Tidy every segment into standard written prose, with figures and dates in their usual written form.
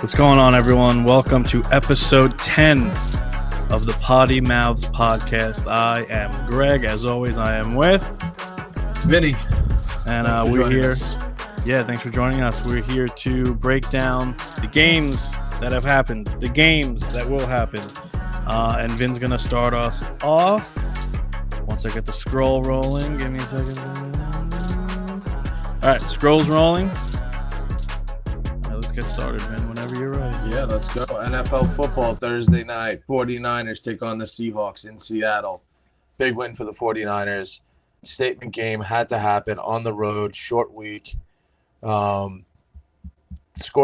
What's going on, everyone? Welcome to episode 10 of the Potty Mouths podcast. I am Greg. As always, I am with Vinny. And we're here. Yeah, thanks for joining us. We're here to break down the games that have happened, the games that will happen. And Vin's going to start us off. Once I get the scroll rolling, give me a second. All right, scroll's rolling. Let's get started, Vin, whenever you're ready. Yeah, let's go. NFL football Thursday night. 49ers take on the Seahawks in Seattle. Big win for the 49ers. Statement game had to happen on the road, short week. Score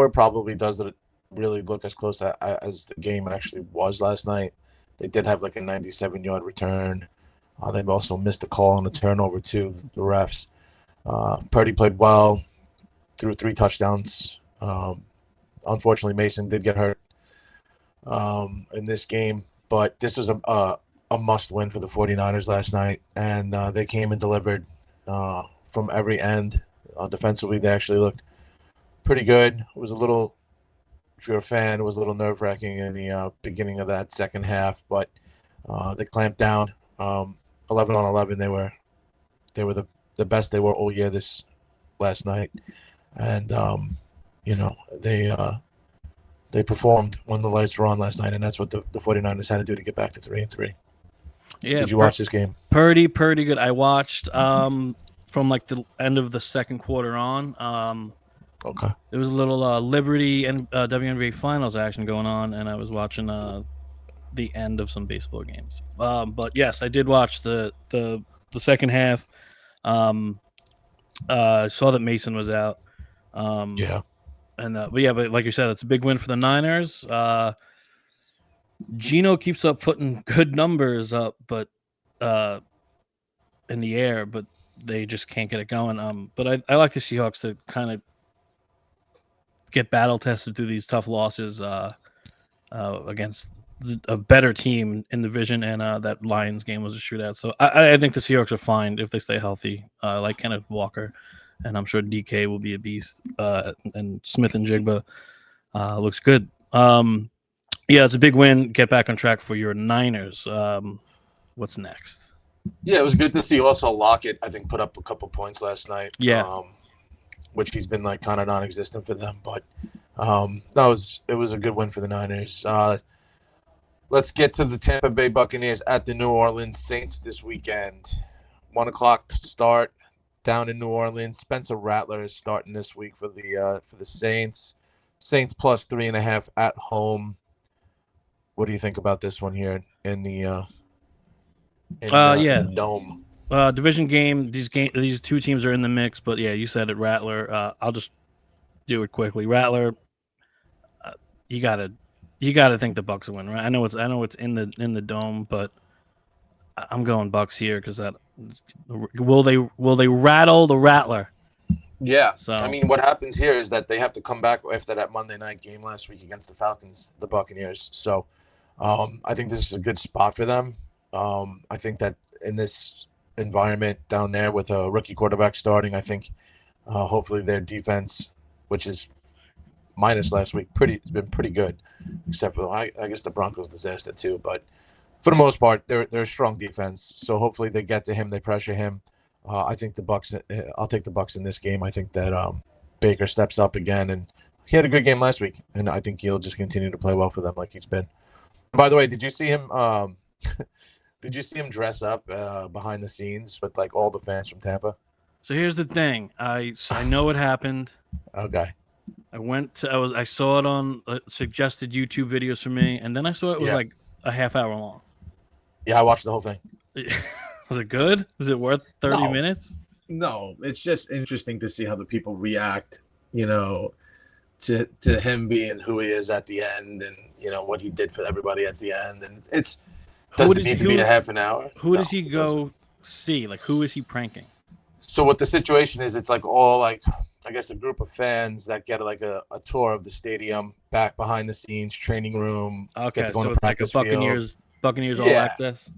probably doesn't really look as close as the game actually was last night. They did have like a 97-yard return. They've also missed a call on the turnover too, the refs. Purdy played well, threw 3 touchdowns. Unfortunately, Mason did get hurt in this game, but this was a must win for the 49ers last night, and they came and delivered from every end. Defensively, they actually looked pretty good. It was a little, if you're a fan, it was a little nerve-wracking in the beginning of that second half, but they clamped down. 11 on 11, they were the best they were all year this last night, and they performed when the lights were on last night, and that's what the 49ers had to do to get back to 3-3. Yeah, did you watch this game? Pretty good. I watched from like the end of the second quarter on. Okay. There was a little Liberty and WNBA finals action going on, and I was watching the end of some baseball games. But yes, I did watch the second half. I saw that Mason was out. Yeah. But like you said, it's a big win for the Niners. Geno keeps up putting good numbers up, but in the air, but they just can't get it going. But I like the Seahawks to kind of get battle tested through these tough losses against a better team in the division, and that Lions game was a shootout. So I think the Seahawks are fine if they stay healthy, like Kenneth Walker, and I'm sure DK will be a beast, and Smith and Jigba looks good. Yeah, it's a big win. Get back on track for your Niners. What's next? Yeah, it was good to see also Lockett, I think, put up a couple points last night. Yeah. Which he's been like kind of non-existent for them, but it was a good win for the Niners. Let's get to the Tampa Bay Buccaneers at the New Orleans Saints this weekend. 1 o'clock start down in New Orleans. Spencer Rattler is starting this week for the Saints. Saints plus 3.5 at home. What do you think about this one here in the Dome? Division game. These two teams are in the mix, but yeah, you said it, Rattler. I'll just do it quickly. Rattler, you gotta think the Bucs will win, right? I know it's in the Dome, but I'm going Bucs here because that will they rattle the Rattler? Yeah. So I mean, what happens here is that they have to come back after that Monday night game last week against the Falcons, the Buccaneers. So I think this is a good spot for them. I think that in this environment down there with a rookie quarterback starting, I think hopefully their defense, which is minus last week, it's been pretty good, except for I guess the Broncos disaster too. But for the most part, they're a strong defense. So hopefully they get to him, they pressure him. I think the Bucs. I'll take the Bucs in this game. I think that Baker steps up again, and he had a good game last week, and I think he'll just continue to play well for them like he's been. By the way, did you see him? Did you see him dress up behind the scenes with like all the fans from Tampa? So here's the thing. I know what happened. Okay. I saw it on suggested YouTube videos for me, and then I saw it was like a half hour long. Yeah, I watched the whole thing. Was it good? Is it worth 30 minutes? No, it's just interesting to see how the people react, to him being who he is at the end, and what he did for everybody at the end, and it's doesn't need to be a half an hour. Who does he go see? Like, who is he pranking? So what the situation is, it's like all like, I guess, a group of fans that get like a tour of the stadium, back behind the scenes, training room. Okay, so it's like a Buccaneers All Access.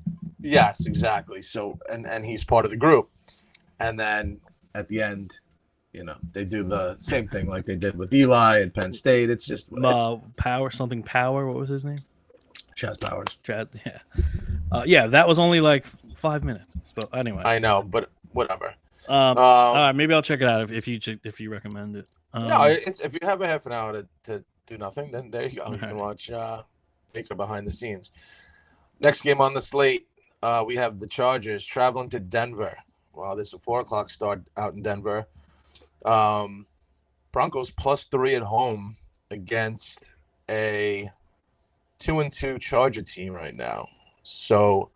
Yes, exactly. So and he's part of the group, and then at the end, they do the same thing like they did with Eli at Penn State. It's just Power. What was his name? Chaz Powers. Chad. Yeah. Yeah. That was only like 5 minutes. But anyway. I know, but whatever. All right. Maybe I'll check it out if you recommend it. No, it's if you have a half an hour to do nothing, then there you go. You can watch Baker behind the scenes. Next game on the slate, we have the Chargers traveling to Denver. Wow, this is a 4:00 start out in Denver. Broncos +3 at home against a 2-2 Charger team right now. So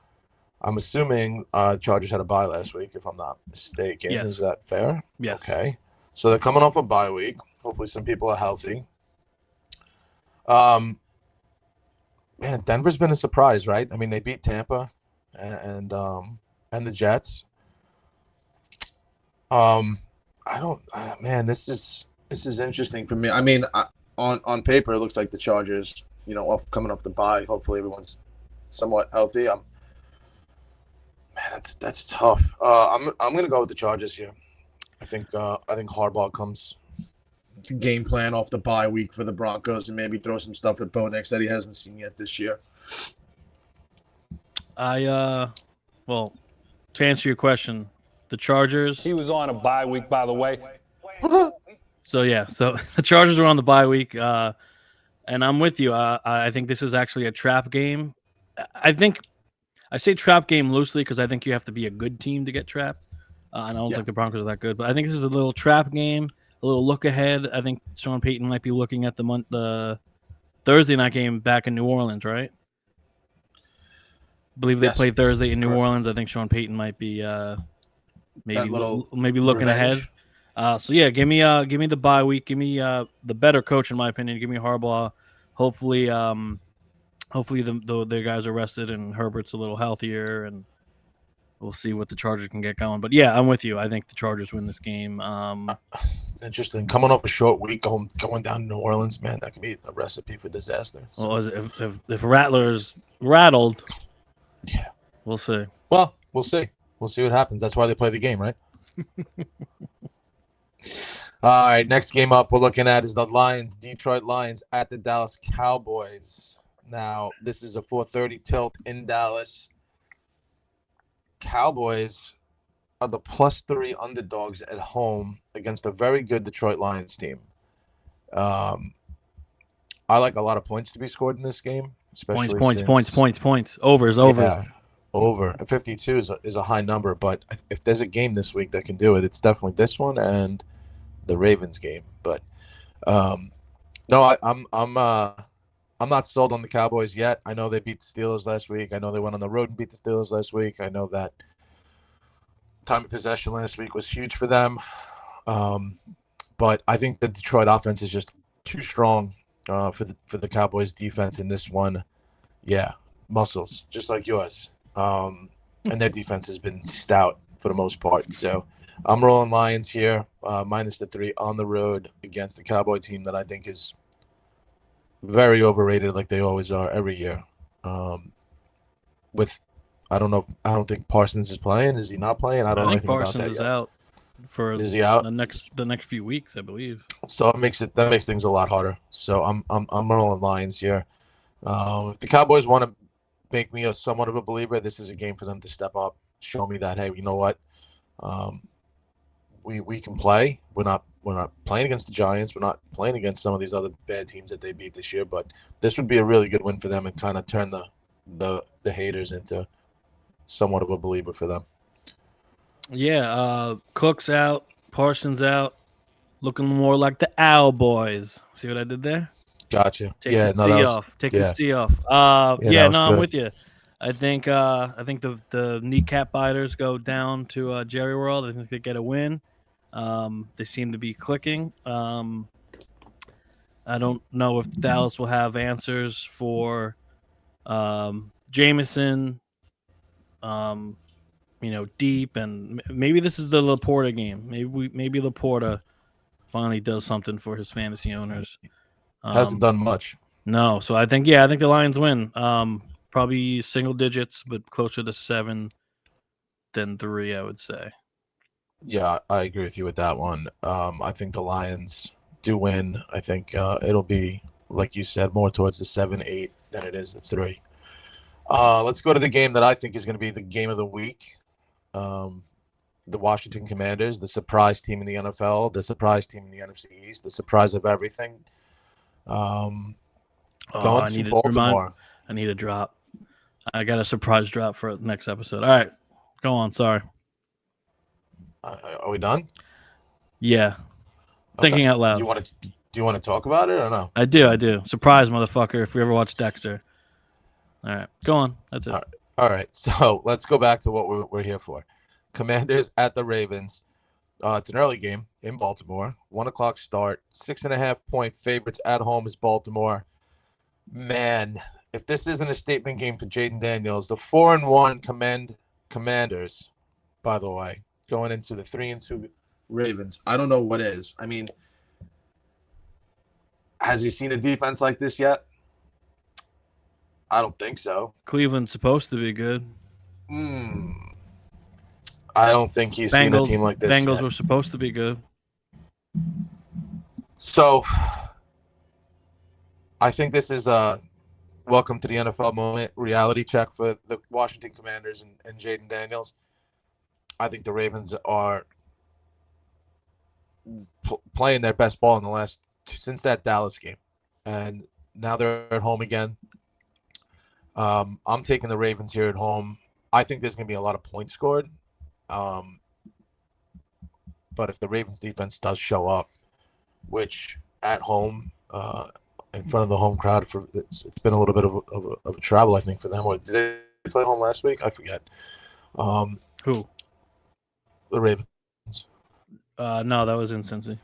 I'm assuming Chargers had a bye last week, if I'm not mistaken. Yes. Is that fair? Yes. Okay. So they're coming off a bye week. Hopefully some people are healthy. Man, Denver's been a surprise, right? I mean, they beat Tampa and the Jets. Man, this is interesting for me. I mean, on paper, it looks like the Chargers, coming off the bye. Hopefully, everyone's somewhat healthy. Man, that's tough. I'm gonna go with the Chargers here. I think Harbaugh comes game plan off the bye week for the Broncos and maybe throw some stuff at Bo Nix that he hasn't seen yet this year. Well, to answer your question, the Chargers. He was on a bye week, by the way. So the Chargers were on the bye week, and I'm with you. I think this is actually a trap game. I think I say trap game loosely because I think you have to be a good team to get trapped. I don't think the Broncos are that good, but I think this is a little trap game, a little look ahead. I think Sean Payton might be looking at the Thursday night game back in New Orleans, right? I believe they play Thursday in New Orleans. I think Sean Payton might be maybe looking revenge. ahead. So yeah, give me the bye week. Give me the better coach in my opinion. Give me Harbaugh. Hopefully the guys are rested and Herbert's a little healthier, and we'll see what the Chargers can get going. But yeah, I'm with you. I think the Chargers win this game. It's interesting. Coming off a short week, going down to New Orleans, man, that could be a recipe for disaster. So. Well, if Rattler's rattled, yeah, we'll see. Well, we'll see. We'll see what happens. That's why they play the game, right? All right, next game up we're looking at is the Detroit Lions at the Dallas Cowboys. Now, this is a 4:30 tilt in Dallas. Cowboys are the +3 underdogs at home against a very good Detroit Lions team. I like a lot of points to be scored in this game. Especially points. Overs. Yeah, over. 52 is a high number, but if there's a game this week that can do it, it's definitely this one and the Ravens game. But no, I'm not sold on the Cowboys yet. I know they beat the Steelers last week. I know they went on the road and beat the Steelers last week. I know that time of possession last week was huge for them. But I think the Detroit offense is just too strong for the Cowboys defense in this one. Yeah, muscles, just like yours. And their defense has been stout for the most part. So I'm rolling Lions here, -3 on the road against the Cowboy team that I think is very overrated, like they always are every year. I don't think Parsons is playing. Is he not playing? I don't know anything Parsons about that is yet. out for Is he out? the next few weeks, I believe. So that makes things a lot harder. So I'm rolling Lions here. If the Cowboys want to make me somewhat of a believer, this is a game for them to step up, show me that, hey, you know what, we can play. We're not playing against the Giants. We're not playing against some of these other bad teams that they beat this year. But this would be a really good win for them and kind of turn the haters into somewhat of a believer for them. Yeah, Cook's out, Parsons out, looking more like the Owl Boys. See what I did there? Gotcha. Take the C off. I'm with you. I think the kneecap biters go down to Jerry World. I think they get a win. They seem to be clicking. I don't know if Dallas will have answers for Jameson. Deep, and maybe this is the Laporta game. Maybe Laporta finally does something for his fantasy owners. Hasn't done much. No, so I think the Lions win. Probably single digits, but closer to 7 than 3, I would say. Yeah, I agree with you with that one. I think the Lions do win. I think it'll be, like you said, more towards the 7-8 than it is the 3. Let's go to the game that I think is going to be the game of the week. Um, the Washington Commanders, the surprise team in the NFL, the surprise team in the NFC East, the surprise of everything. Um, Oh, going to Baltimore. I need a drop. I got a surprise drop for the next episode. All right, go on. Sorry. Are we done? Yeah, Okay. thinking out Do loud. you want to talk about it or no? I do. Surprise, motherfucker! If we ever watch Dexter. All right, go on. That's it. All right. So let's go back to what we're here for. Commanders at the Ravens. It's an early game in Baltimore. 1:00 start. 6.5-point favorites at home is Baltimore. Man, if this isn't a statement game for Jaden Daniels, the 4-1 Commanders, by the way, going into the 3-2 Ravens. I don't know what is. I mean, has he seen a defense like this yet? I don't think so. Cleveland's supposed to be good. I don't think he's seen a team like this Bengals yet. were supposed to be good. So, I think this is a welcome to the NFL moment reality check for the Washington Commanders and Jaden Daniels. I think the Ravens are playing their best ball in the last since that Dallas game, and now they're at home again. I'm taking the Ravens here at home. I think there's going to be a lot of points scored. But if the Ravens defense does show up, which at home, in front of the home crowd, it's been a little bit of a travel, I think, for them. Or did they play home last week? I forget. Who? The Ravens. No, that was in Cincy.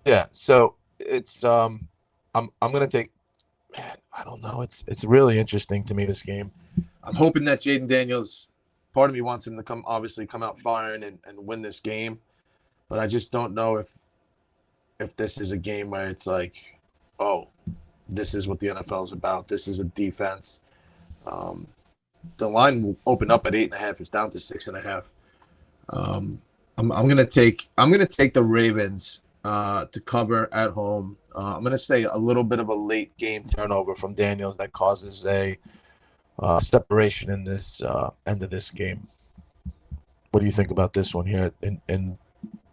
Yeah, so it's I'm gonna take. Man, I don't know. It's really interesting to me, this game. I'm hoping that Jaden Daniels, part of me wants him to come out firing and win this game, but I just don't know if this is a game where it's like, oh, this is what the NFL is about. This is a defense. The line will open up at 8.5. It's down to 6.5. I'm gonna take the Ravens to cover at home. I'm gonna say a little bit of a late game turnover from Daniels that causes a separation in this end of this game. What do you think about this one here in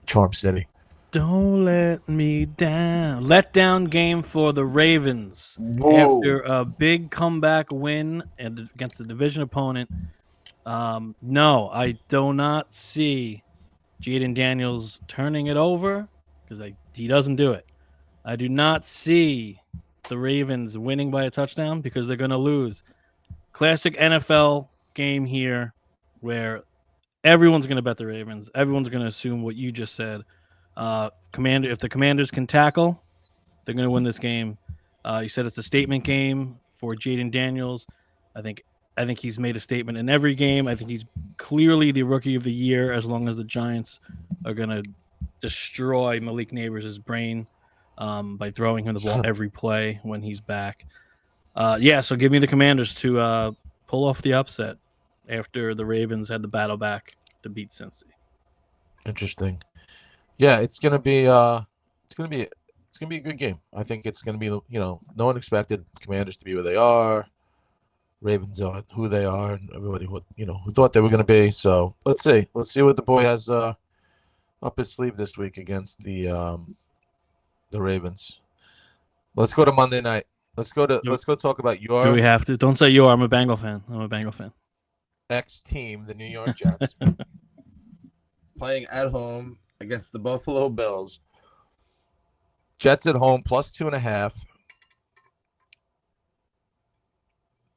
Charm City? Don't let me down. Letdown game for the Ravens. Whoa. After a big comeback win against the division opponent. No, I do not see Jaden Daniels turning it over because he doesn't do it. I do not see the Ravens winning by a touchdown because they're going to lose. Classic NFL game here where everyone's going to bet the Ravens. Everyone's going to assume what you just said. If the Commanders can tackle, they're going to win this game. You said it's a statement game for Jaden Daniels. I think he's made a statement in every game. I think he's clearly the rookie of the year as long as the Giants are going to destroy Malik Neighbors' brain by throwing him the ball every play when he's back. So give me the Commanders to pull off the upset after the Ravens had the battle back to beat Cincy. Interesting. Yeah, it's gonna be a good game. I think it's gonna be, no one expected Commanders to be where they are. Ravens are who they are, and everybody who thought they were gonna be. So let's see what the boy has up his sleeve this week against the Ravens. Let's go to Monday night. Let's go talk about your. Do we have to? Don't say you are. I'm a Bengal fan. Ex-team, the New York Jets, playing at home against the Buffalo Bills. Jets at home plus 2.5.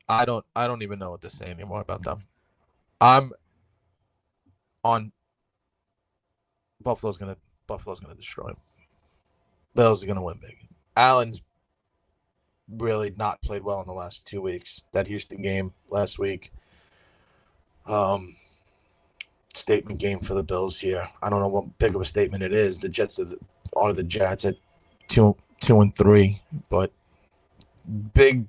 I don't even know what to say anymore about them. I'm on Buffalo's gonna destroy them. Bills are gonna win big. Allen's really not played well in the last 2 weeks. That Houston game last week. Statement game for the Bills here. I don't know what big of a statement it is. The Jets are the Jets at 2-3, but big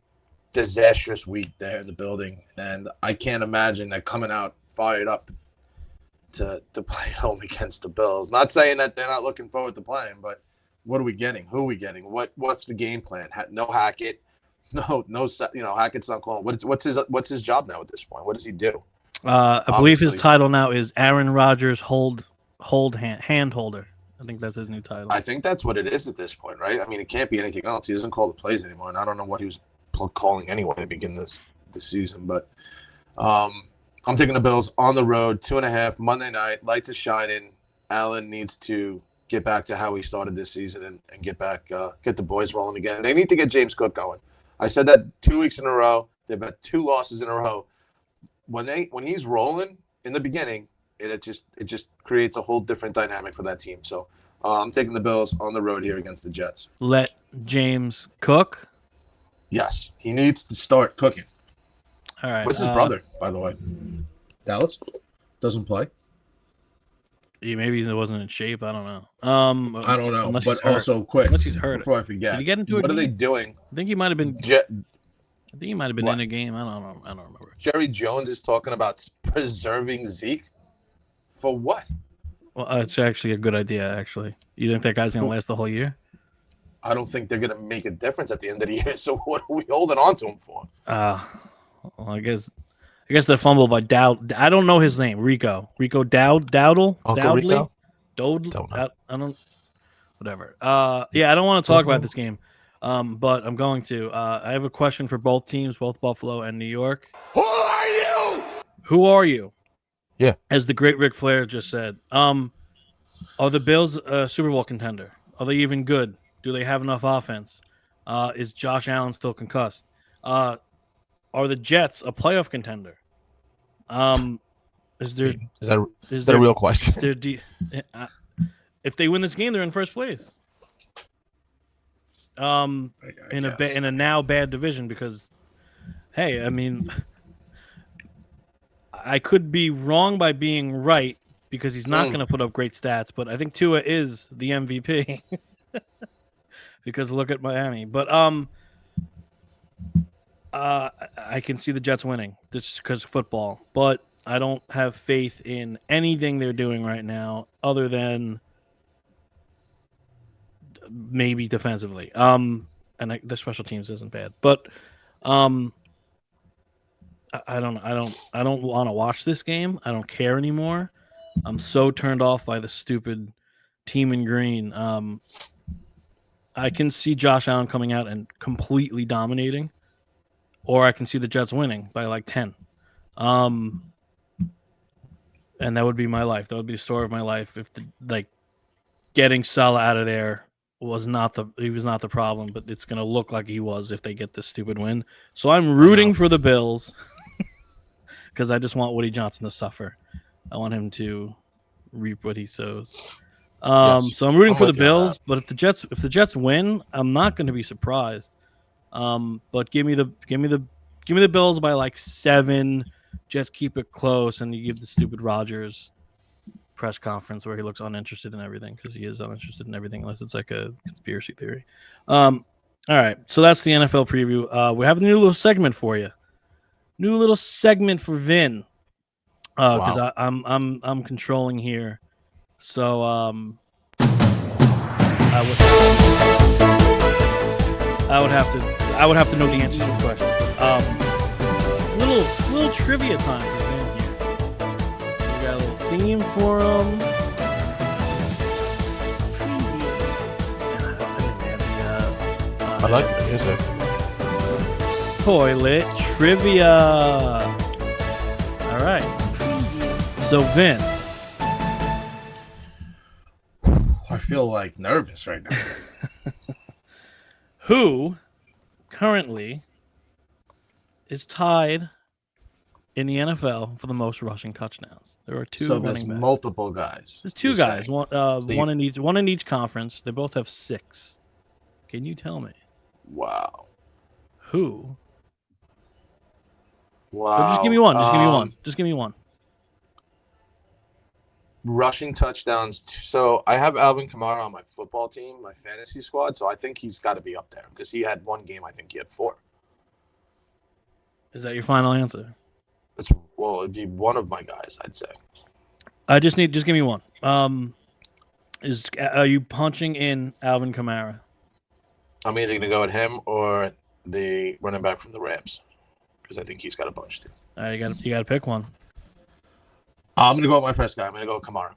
disastrous week there in the building, and I can't imagine that coming out fired up to play home against the Bills. Not saying that they're not looking forward to playing, but what are we getting? Who are we getting? What's the game plan? No Hackett, no. Hackett's not calling. What's his job now at this point? What does he do? I believe his title now is Aaron Rodgers hand holder. I think that's his new title. I think that's what it is at this point, right? I mean, it can't be anything else. He doesn't call the plays anymore, and I don't know what he was calling anyway to begin this season. But I'm taking the Bills on the road, 2.5 Monday night. Lights are shining. Allen needs to get back to how he started this season and get the boys rolling again. They need to get James Cook going. I said that 2 weeks in a row. They've had 2 losses in a row. When he's rolling in the beginning, it just creates a whole different dynamic for that team. So I'm taking the Bills on the road here against the Jets. Let James cook? Yes, he needs to start cooking. All right. What's his brother, by the way? Dallas doesn't play. Yeah, maybe he wasn't in shape. I don't know. I don't know. But also, quick, unless he's hurt. Before I forget, did he get into a what game? are they doing? I think he might have been. I think he might have been in a game. I don't remember. Jerry Jones is talking about preserving Zeke. For what? Well, it's actually a good idea. Actually, you think that guy's gonna last the whole year? I don't think they're gonna make a difference at the end of the year. So what are we holding on to him for? Well, I guess they fumbled by Dowd. I don't know his name. Rico Dowdle. Uncle Rico? I don't. Whatever. Yeah, I don't want to talk about this game. But I'm going to. I have a question for both teams, both Buffalo and New York. Who are you? Who are you? Yeah. As the great Ric Flair just said. Are the Bills a Super Bowl contender? Are they even good? Do they have enough offense? Is Josh Allen still concussed? Are the Jets a playoff contender? Is that a real question? If they win this game, they're in first place. In a now bad division because, hey, I mean, I could be wrong by being right because he's not going to put up great stats, but I think Tua is the MVP because look at Miami. But I can see the Jets winning just because of football, but I don't have faith in anything they're doing right now other than maybe defensively. And the special teams isn't bad, but I don't want to watch this game. I don't care anymore. I'm so turned off by the stupid team in green. I can see Josh Allen coming out and completely dominating, or I can see the Jets winning by like 10. And that would be my life. That would be the story of my life if getting Salah out of there was not the problem, but it's going to look like he was if they get this stupid win. So I'm rooting for the Bills because I just want Woody Johnson to suffer. I want him to reap what he sows. So I'm rooting for the Bills, but if the Jets win, I'm not going to be surprised. But give me the Bills by like 7. Jets keep it close, and you give the stupid Rodgers press conference where he looks uninterested in everything because he is uninterested in everything unless it's like a conspiracy theory. All right, so that's the NFL preview. We have a new little segment for you. New little segment for Vin because I'm controlling here. So I would have to know the answers to the question. Little trivia time for Vin here. We got a little theme for him. I like the music. Toilet trivia. All right. So Vin, I feel like nervous right now. who currently is tied in the NFL for the most rushing touchdowns? There are 2 running backs. Multiple guys. There's 2 guys, one in each conference. They both have 6. Can you tell me? Wow. Who? Wow. So just give me one. Just give me one. Rushing touchdowns. So I have Alvin Kamara on my football team, my fantasy squad. So I think he's got to be up there because he had 1 game. I think he had 4. Is that your final answer? It'd be one of my guys, I'd say. Just give me one. Are you punching in Alvin Kamara? I'm either gonna go with him or the running back from the Rams because I think he's got a bunch too. You gotta pick one. I'm gonna go with my first guy. I'm gonna go with Kamara.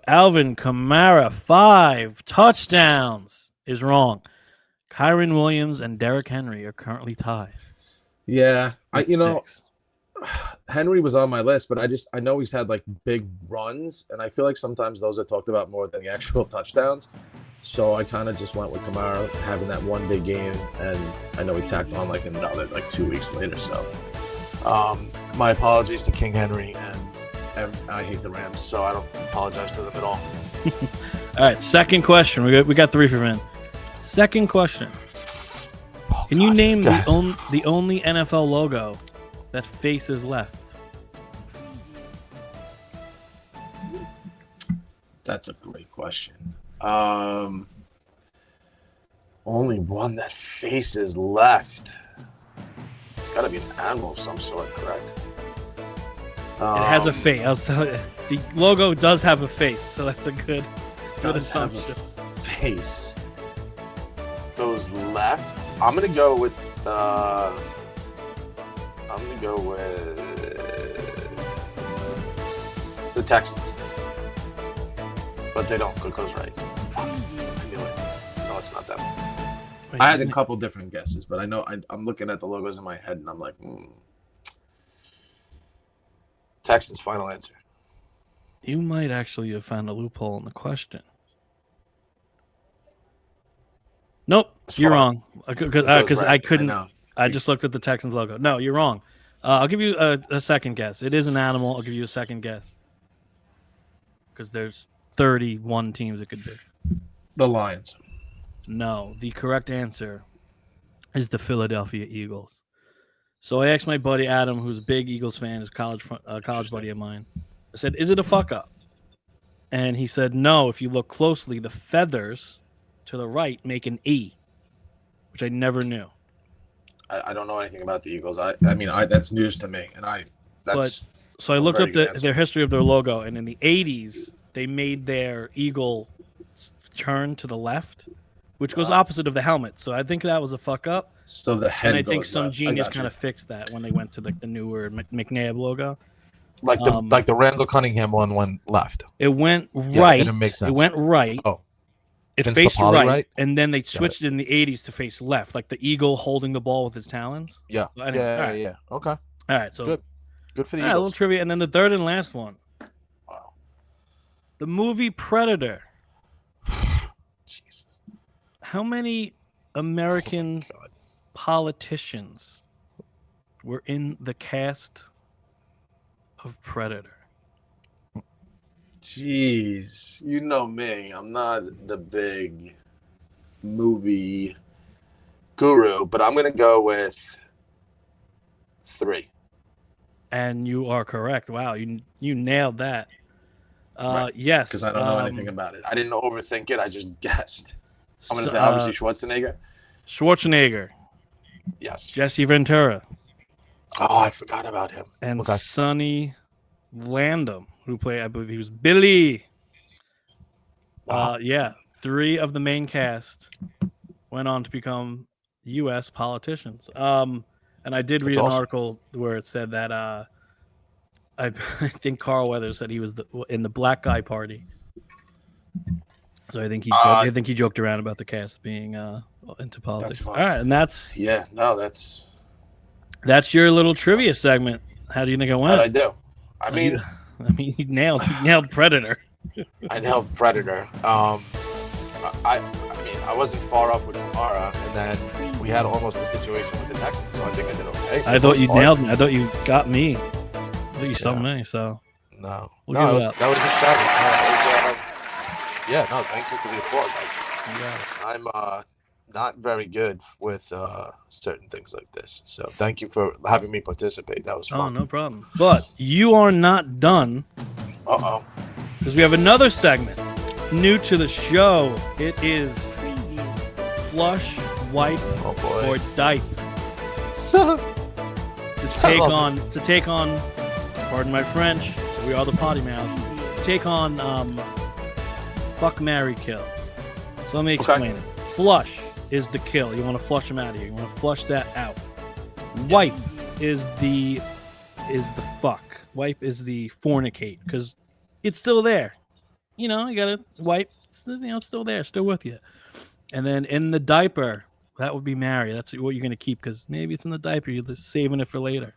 Alvin Kamara, 5 touchdowns is wrong. Kyron Williams and Derrick Henry are currently tied. Yeah, with 6. Henry was on my list, but I know he's had like big runs, and I feel like sometimes those are talked about more than the actual touchdowns. So I kind of just went with Kamara having that one big game, and I know he tacked on like another like 2 weeks later. So my apologies to King Henry, and I hate the Rams, so I don't apologize to them at all. All right, second question. We got 3 for Vin. Second question. Can you name the only NFL logo that faces left? That's a great question. Only one that faces left. It's got to be an animal of some sort, correct? It has a face. I'll tell you. The logo does have a face, so that's a good assumption. Face goes left. I'm gonna go with the Texans, but they don't. It goes right. I knew it. No, it's not them. Wait, I had a couple different guesses, but I know I'm looking at the logos in my head, and I'm like, Texans. Final answer. You might actually have found a loophole in the question. Nope, you're wrong. Because I couldn't. I just looked at the Texans logo. No, you're wrong. I'll give you a second guess. It is an animal. I'll give you a second guess. Because there's 31 teams it could be. The Lions. No, the correct answer is the Philadelphia Eagles. So I asked my buddy Adam, who's a big Eagles fan, is a college buddy of mine. I said, "Is it a fuck up?" And he said, "No. If you look closely, the feathers to the right make an E," which I never knew. I don't know anything about the Eagles. I mean, that's news to me, and So I looked up their history of their logo, and in the 80s, they made their eagle turn to the left, which goes opposite of the helmet. So I think that was a fuck up. So the head. And I think some left. genius kind of fixed that when they went to the newer McNabb logo. Like the Randall Cunningham one went left. It went right. It makes sense. It went right. Oh. It Vince faced Papale, right, and then they switched it in the 80s to face left, like the eagle holding the ball with his talons. Yeah. So anyway, Yeah. Okay. All right. So Good for the Eagles. A little Eagles. trivia, and then the third and last one. Wow. The movie Predator. Jeez. How many American politicians were in the cast of Predator? Jeez, you know me. I'm not the big movie guru, but I'm gonna go with 3. And you are correct. Wow, you nailed that. Right. Yes, Because I don't know anything about it. I didn't overthink it. I just guessed. I'm gonna say obviously Schwarzenegger. Schwarzenegger. Yes. Jesse Ventura. Oh, I forgot about him. And Sonny Landham, who played, I believe he was Billy. Wow. 3 of the main cast went on to become U.S. politicians. And I did read an article where it said that I think Carl Weathers said he was in the Black Guy Party. So I think he joked around about the cast being into politics. All right, and that's your little trivia segment. How do you think it went? I do. I mean, you nailed Predator. I nailed Predator. I wasn't far off with Kamara, and then we had almost a situation with the Texans, so I think I did okay. I thought you nailed me. I thought you got me. I thought you stumped me. So no, that was exciting. Thank you for the applause. I'm not very good with certain things like this, so thank you for having me participate. That was fun. Oh, no problem. But you are not done. Because we have another segment new to the show. It is Flush, Wipe, or Dipe. to take on, pardon my French, we are the Potty Mouths, take on fuck, marry, kill. So let me Okay. explain it. Flush is the kill. You want to flush them out of here. You want to flush that out. Wipe is the fuck. Wipe is the fornicate because it's still there. You gotta wipe. It's still there, still with you. And then in the diaper, that would be marry. That's what you're gonna keep because maybe it's in the diaper. You're just saving it for later.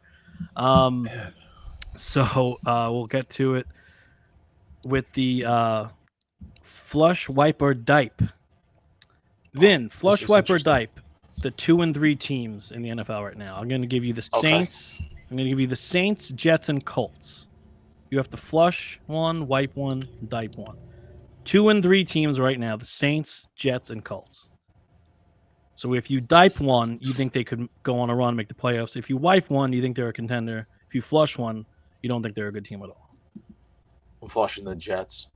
So we'll get to it with the flush, wipe, or dipe. Vin, flush, is wipe, or interesting. dipe. The 2 and 3 teams in the NFL right now. I'm going to give you the Okay. Saints. I'm going to give you the Saints, Jets, and Colts. You have to flush one, wipe one, dipe one. 2 and 3 teams right now: the Saints, Jets, and Colts. So if you dipe one, you think they could go on a run, make the playoffs. If you wipe one, you think they're a contender. If you flush one, you don't think they're a good team at all. I'm flushing the Jets.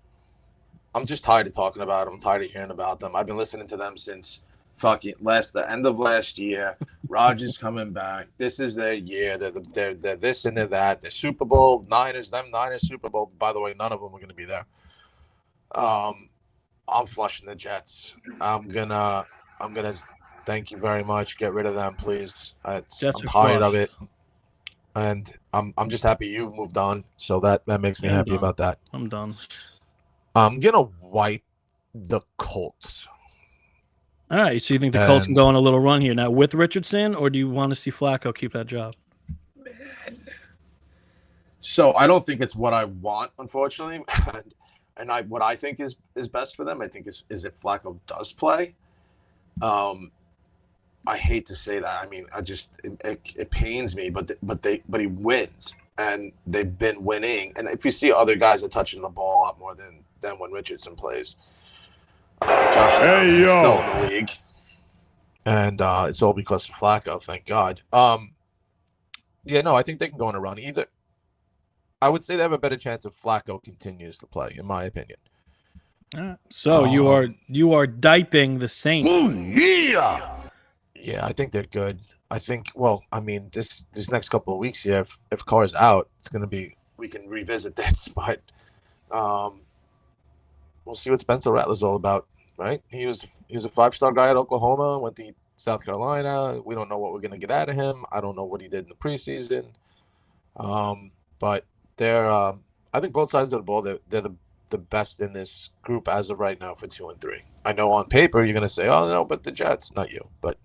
I'm just tired of talking about them. I'm tired of hearing about them. I've been listening to them since the end of last year. Rodgers coming back. This is their year. They're this and they're that. They're Super Bowl Niners. Super Bowl. By the way, none of them are going to be there. I'm flushing the Jets. I'm gonna. Thank you very much. Get rid of them, please. I'm Jets are tired of flushed. it, and I'm just happy you moved on. So that makes me Yeah, I'm happy done. about that. I'm done. I'm gonna wipe the Colts. All right. So you think the Colts can And go on a little run here now with Richardson, or do you want to see Flacco keep that job? so I don't think it's what I want, unfortunately, and what I think is best for them. I think is if Flacco does play. I hate to say that. I mean, it pains me, but he wins, and they've been winning. And if you see other guys are touching the ball a lot more than when Richardson plays, Josh Downs is still in the league, and it's all because of Flacco. Thank God. Yeah, no, I think they can go on a run. Either I would say they have a better chance if Flacco continues to play, in my opinion. All right. So you are diping the Saints. Yeah, I think they're good. I think. Well, I mean, this next couple of weeks here, if Carr's out, it's gonna be. We can revisit this, but we'll see what Spencer Rattler's all about. Right? He was a 5-star guy at Oklahoma. Went to South Carolina. We don't know what we're gonna get out of him. I don't know what he did in the preseason. But they're. I think both sides of the ball. They're the best in this group as of right now for 2 and 3. I know on paper you're gonna say, "Oh no," but the Jets, not you, but.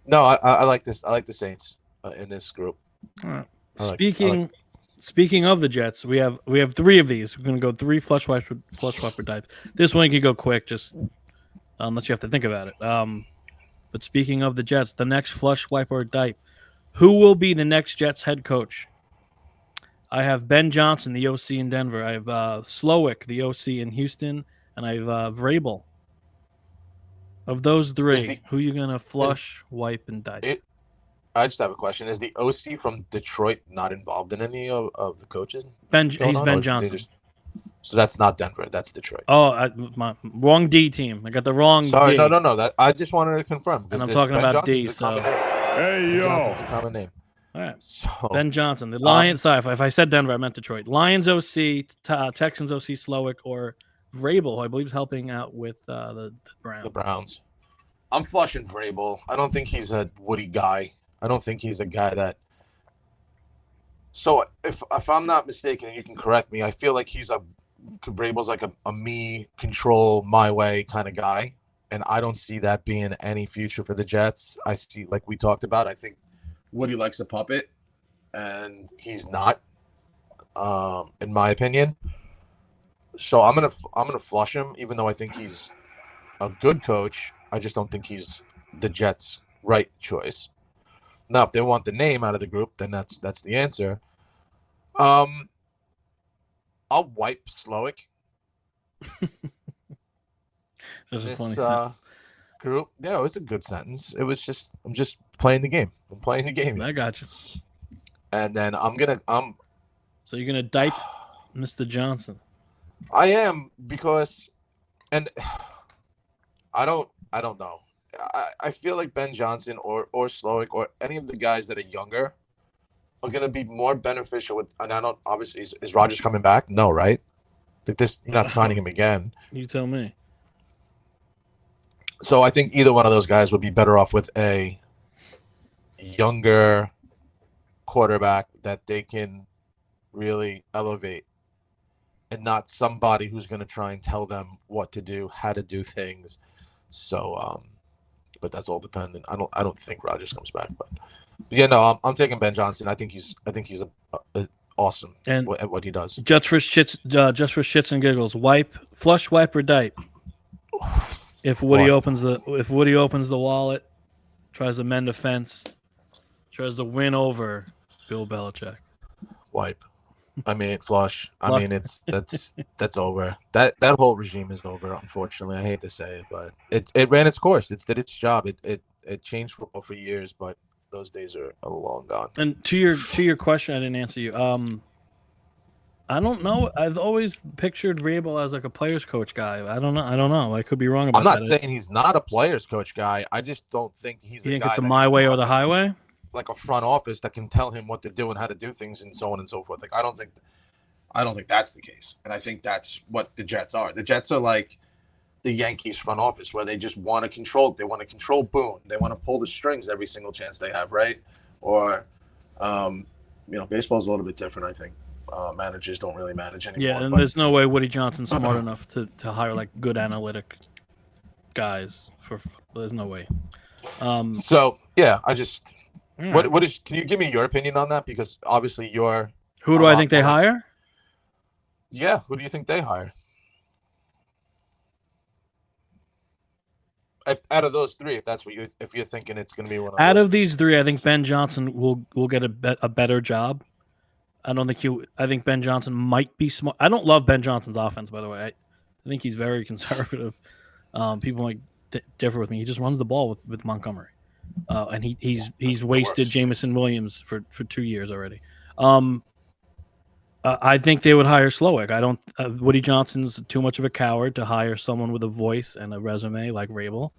No, I like this. I like the Saints in this group. All right. Speaking of the Jets, we have 3 of these. We're gonna go 3 flush wiper types. This one can go quick, just unless you have to think about it. But speaking of the Jets, the next flush wiper type, who will be the next Jets head coach? I have Ben Johnson, the OC in Denver. I have Slowick, the OC in Houston, and I have Vrabel. Of those 3, who are you gonna flush, wipe, and dipe? I just have a question: is the OC from Detroit not involved in any of the coaches? He's Ben Johnson. So that's not Denver. That's Detroit. Oh, my wrong D team. I got the wrong Sorry, D. no. That I just wanted to confirm And I'm talking Ben about Johnson's D. Ben Johnson's a common name. All right. So Ben Johnson, the Lions. Sorry, if I said Denver, I meant Detroit. Lions OC, Texans OC Slowick, or Vrabel, who I believe is helping out with the Browns. The Browns. I'm flushing Vrabel. I don't think he's a Woody guy. I don't think he's a guy that. So if I'm not mistaken, you can correct me. I feel like Vrabel's like a me control my way kind of guy, and I don't see that being any future for the Jets. I see, like we talked about, I think Woody likes a puppet, and he's not, in my opinion. So I'm gonna flush him, even though I think he's a good coach. I just don't think he's the Jets' right choice. Now, if they want the name out of the group, then that's the answer. I'll wipe Slowick. That's a funny sentence. Group. Yeah, it was a good sentence. It was just I'm just playing the game. I'm playing the game. I got you. And then So you're gonna dipe Mr. Johnson. I am because, and I don't know. I feel like Ben Johnson or Slowick or any of the guys that are younger are going to be more beneficial with. And I don't obviously is Rodgers coming back? No, right? Like this, you're not signing him again. You tell me. So I think either one of those guys would be better off with a younger quarterback that they can really elevate, and not somebody who's going to try and tell them what to do, how to do things. So, but that's all dependent. I don't think Rodgers comes back, but yeah, no, I'm taking Ben Johnson. I think he's a awesome And at what he does. Just for shits and giggles, flush, wipe, or dipe. If Woody opens the wallet, tries to mend a fence, tries to win over Bill Belichick. Wipe. I mean, flush. I mean, that's over. That whole regime is over. Unfortunately, I hate to say it, but it ran its course. It did its job. It changed football for years, but those days are long gone. And to your question, I didn't answer you. I don't know. I've always pictured Vrabel as like a players coach guy. I don't know. I could be wrong about that. I'm not saying he's not a players coach guy. I just don't think he's you a think guy it's a that my can way have or the highway? like a front office that can tell him what to do and how to do things and so on and so forth. Like I don't think that's the case. And I think that's what the Jets are. The Jets are like the Yankees front office where they just want to control it. They want to control Boone. They want to pull the strings every single chance they have, right? Or baseball's a little bit different, I think. Managers don't really manage anymore. Yeah, and there's no way Woody Johnson's smart enough to hire like good analytic guys there's no way. So yeah, I just right. can you give me your opinion on that? Because obviously who do I think they hire? Yeah, who do you think they hire? Out of those three, if you're thinking it's going to be one of out those of these three, I think Ben Johnson will get a better job. I don't think I think Ben Johnson might be smart. I don't love Ben Johnson's offense, by the way. I think he's very conservative. People might differ with me. He just runs the ball with Montgomery, and he's wasted Jameson Williams for 2 years already. I think they would hire Slowick. I don't. Woody Johnson's too much of a coward to hire someone with a voice and a resume like Vrabel.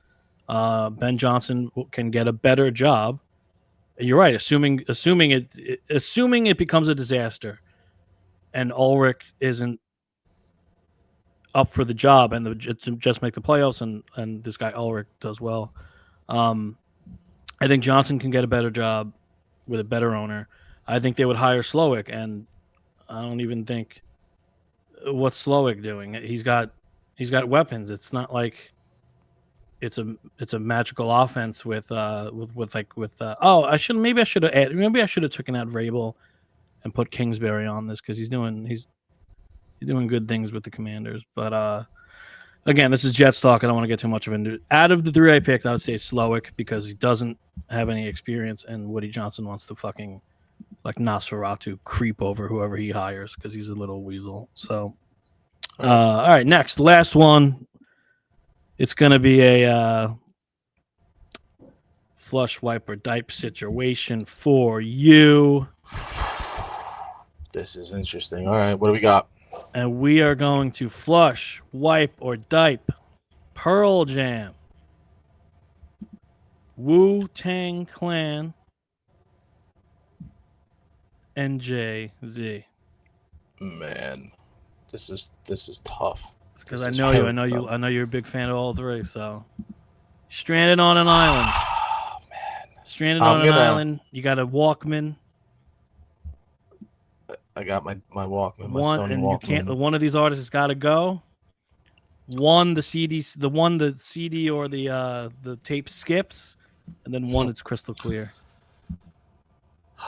Ben Johnson can get a better job. You're right. Assuming it becomes a disaster, and Ulrich isn't up for the job, and just make the playoffs, and this guy Ulrich does well. I think Johnson can get a better job with a better owner. I think they would hire Slowick, and I don't even think what's Slowick doing. He's got weapons. It's not like it's a magical offense with I should have taken out Vrabel and put Kingsbury on this because he's doing good things with the Commanders. But again, this is Jets talk. I don't want to get too much of it. Out of the three I picked, I would say Slowick because he doesn't have any experience, and Woody Johnson wants to fucking like Nosferatu creep over whoever he hires because he's a little weasel. So, all right, next, last one. It's going to be a flush, wipe, or dipe situation for you. This is interesting. All right, what do we got? And we are going to flush, wipe, or dipe Pearl Jam, Wu-Tang Clan, and Jay-Z. Man, this is tough. Because I know you. I know you're a big fan of all three. So, stranded on an island. Oh, man. Stranded on an island. You got a Walkman. I got my Walkman. My Sony Walkman. You can't. One of these artists has got to go. The CD or the tape skips, and then one it's crystal clear.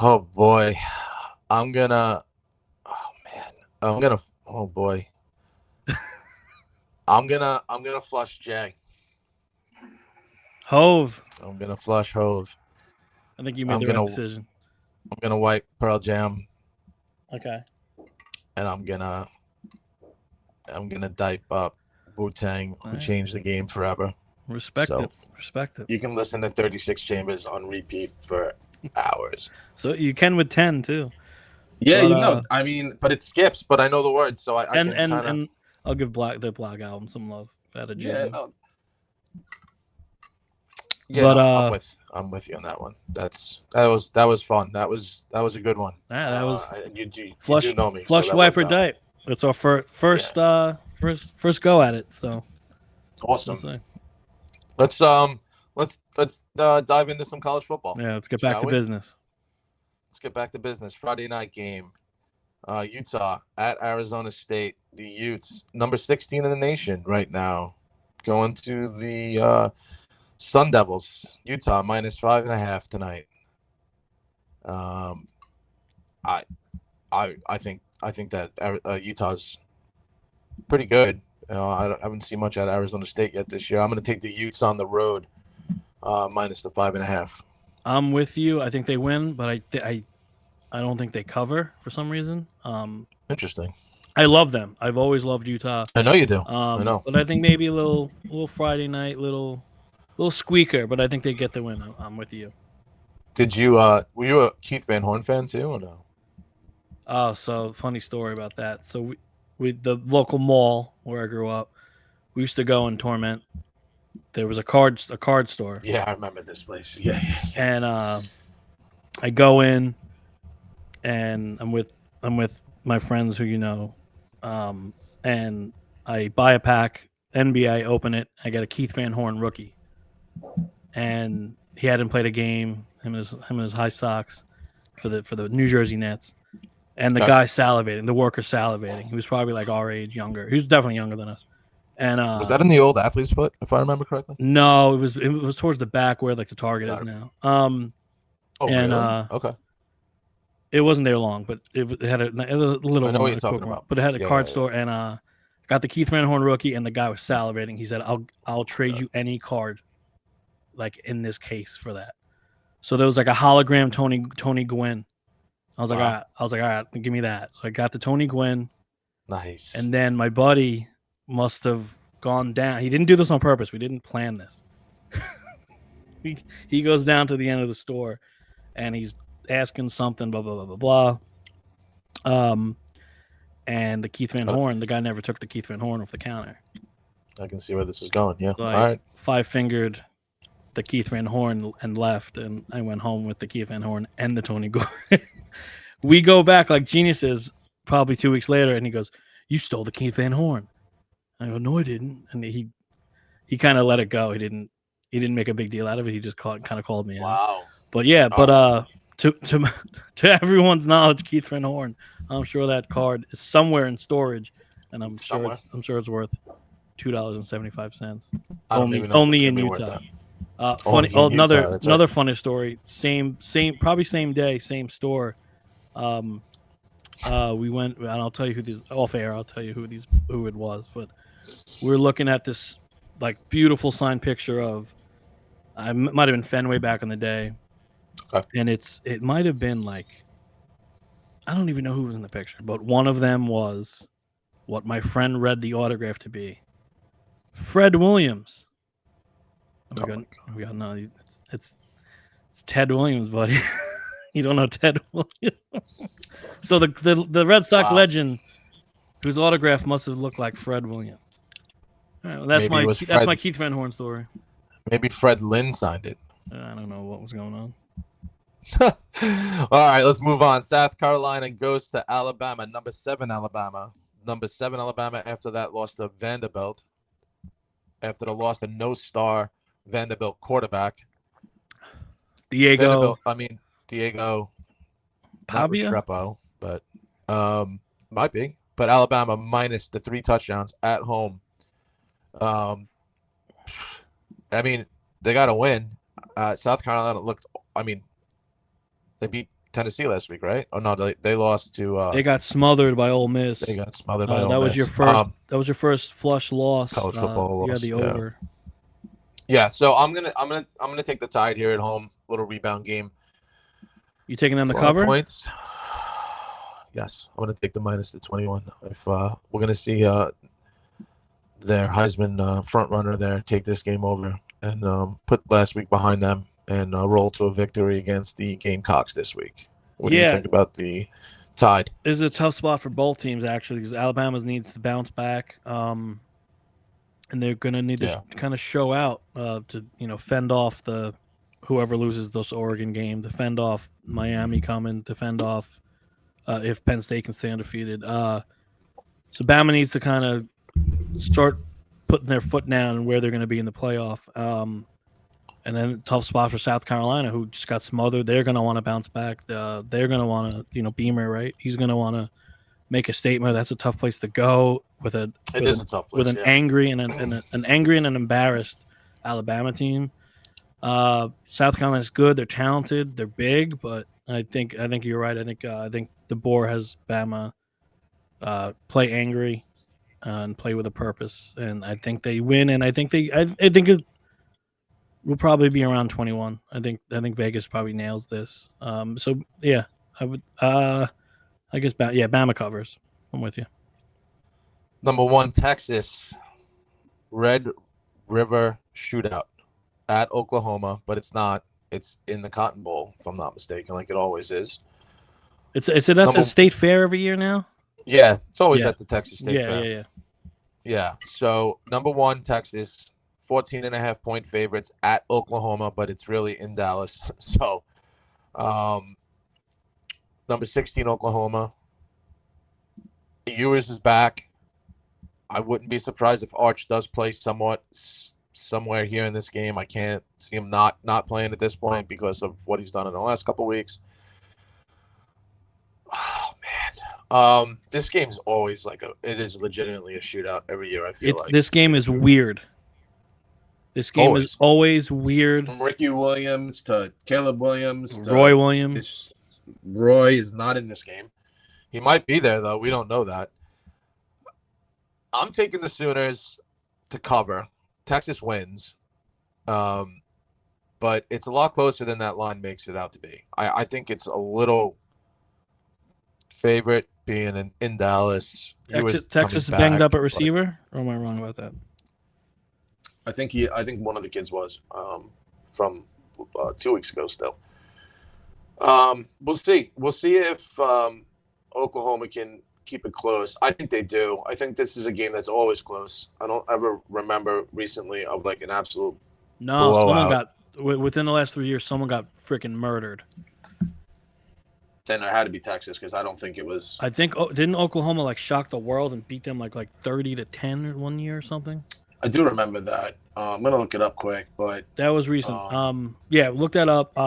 Oh boy, I'm gonna flush Jay. Hove. I'm gonna flush Hove. I think you made the right decision. I'm gonna wipe Pearl Jam. Okay. And I'm gonna dipe up Wu-Tang, who changed the game forever. Respect it. You can listen to 36 Chambers on repeat for hours. So you can with 10 too. Yeah, but, I mean, but it skips. But I know the words, so I can kinda... and I'll give the Black album some love. Out of Jay-Z. Yeah, no. Yeah, But no, I'm with you on that one. That was fun. That was a good one. that was You do know me, so flush that wiper worked out. dipe. It's our first go at it. So we'll Awesome. see. Let's dive into some college football. Yeah, let's get back shall to we? business. Let's get back to business. Friday night game. Utah at Arizona State. The Utes, number 16 in the nation right now, going to the Sun Devils. Utah minus 5.5 tonight. I think that Utah's pretty good. I haven't seen much out of Arizona State yet this year. I'm going to take the Utes on the road, minus the 5.5. I'm with you. I think they win, but I don't think they cover for some reason. Interesting. I love them. I've always loved Utah. I know you do. I know. But I think maybe a little Friday night, little squeaker. But I think they get the win. I'm with you. Did you were you a Keith Van Horn fan too, or no? Oh, so funny story about that. So we the local mall where I grew up, we used to go and torment. There was a card store. Yeah, I remember this place. Yeah. And I go in, and I'm with my friends who and I buy a pack. NBA, open it. I get a Keith Van Horn rookie, and he hadn't played a game. Him and his high socks for the New Jersey Nets, and the guy salivating, the worker salivating. He was probably like our age, younger. He was definitely younger than us. And was that in the old athlete's foot, if I remember correctly? No, it was towards the back where like the Target is now. Really? Okay. It wasn't there long, but it had a little. I know what you're talking about. But it had a card store, and got the Keith Van Horn rookie, and the guy was salivating. He said, "I'll trade you any card, like in this case for that." So there was like a hologram Tony Gwynn. I was like, Wow. all right, give me that. So I got the Tony Gwynn. Nice. And then my buddy must have gone down. He didn't do this on purpose. We didn't plan this. He goes down to the end of the store, and he's asking something, blah blah blah blah blah. And the Keith Van Horn, the guy never took the Keith Van Horn off the counter. I can see where this is going. Yeah. So All I right. 5-fingered the Keith Van Horn and left, and I went home with the Keith Van Horn and the Tony Gwynn. We go back like geniuses probably 2 weeks later, and he goes, "You stole the Keith Van Horn." I go, "No, I didn't." And he kind of let it go. He didn't make a big deal out of it. He just kind of called me out. Wow. But yeah, to everyone's knowledge, Keith Van Horn, I'm sure that card is somewhere in storage, and I'm sure it's worth $2.75. Only in Utah. Funny. Another funny story. Same probably same day, same store. We went, and I'll tell you who these off air. I'll tell you who it was. But we're looking at this like beautiful signed picture of. I might have been Fenway back in the day, and it might have been like, I don't even know who was in the picture, but one of them was what my friend read the autograph to be, Fred Williams. No, it's Ted Williams, buddy. You don't know Ted Williams. So the Red Sox legend, whose autograph must have looked like Fred Williams. All right, well, that's my Keith Van Horn story. Maybe Fred Lynn signed it. I don't know what was going on. All right, let's move on. South Carolina goes to Alabama. Number 7 Alabama after that lost to Vanderbilt. After the loss to no-star Vanderbilt quarterback. Diego Pavia? Restrepo, but might be. But Alabama minus the 3 touchdowns at home. I mean, they got to win. South Carolina they beat Tennessee last week, right? Oh no, they lost to. They got smothered by Ole Miss. They got smothered by Ole Miss. That was your first flush loss. College football loss. You had the over. Yeah, so I'm gonna take the Tide here at home. Little rebound game. You taking them to cover? Points. Yes, I'm gonna take the minus the 21. If we're gonna see their Heisman front runner there take this game over and put last week behind them and roll to a victory against the Gamecocks this week. What do you think about the Tide? This is a tough spot for both teams actually, because Alabama needs to bounce back. and they're going to need to kind of show out to fend off the whoever loses this Oregon game, to fend off Miami coming, to fend off if Penn State can stay undefeated. So Bama needs to kind of start putting their foot down and where they're going to be in the playoff. And then tough spot for South Carolina, who just got smothered. They're going to want to bounce back. They're going to want to, Beamer, right? He's going to want to make a statement. That's a tough place to go with a tough place, with an angry and an angry and an embarrassed Alabama team. South Carolina's good. They're talented. They're big, but I think you're right. I think DeBoer has Bama play angry and play with a purpose, and I think they win. And I think it will probably be around 21. I think Vegas probably nails this. So yeah, I would. I guess Bama covers. I'm with you. Number 1, Texas, Red River Shootout at Oklahoma, but it's not. It's in the Cotton Bowl, if I'm not mistaken, like it always is. It's at the State Fair every year now. Yeah, it's always at the Texas State Fair. Yeah. Yeah. So number 1, Texas, 14.5-point favorites at Oklahoma, but it's really in Dallas. So, number 16, Oklahoma. Ewers is back. I wouldn't be surprised if Arch does play somewhere here in this game. I can't see him not playing at this point because of what he's done in the last couple of weeks. Oh man, this game's always it is legitimately a shootout every year. I feel like this game is weird. This game is always weird. From Ricky Williams to Caleb Williams to Roy Williams. Roy is not in this game. He might be there though. We don't know that. I'm taking the Sooners to cover. Texas wins, but it's a lot closer than that line makes it out to be. I think it's a little favorite being in Dallas. Texas is banged up at receiver, or am I wrong about that? I think one of the kids was from 2 weeks ago still. We'll see. We'll see if Oklahoma can keep it close. I think they do. I think this is a game that's always close. I don't ever remember recently of an absolute blowout. Someone got within the last 3 years. Someone got freaking murdered. Then there had to be Texas because I don't think it was. I think didn't Oklahoma shock the world and beat them like 30-10 one year or something. I do remember that. I'm gonna look it up quick, but that was recent. Look that up.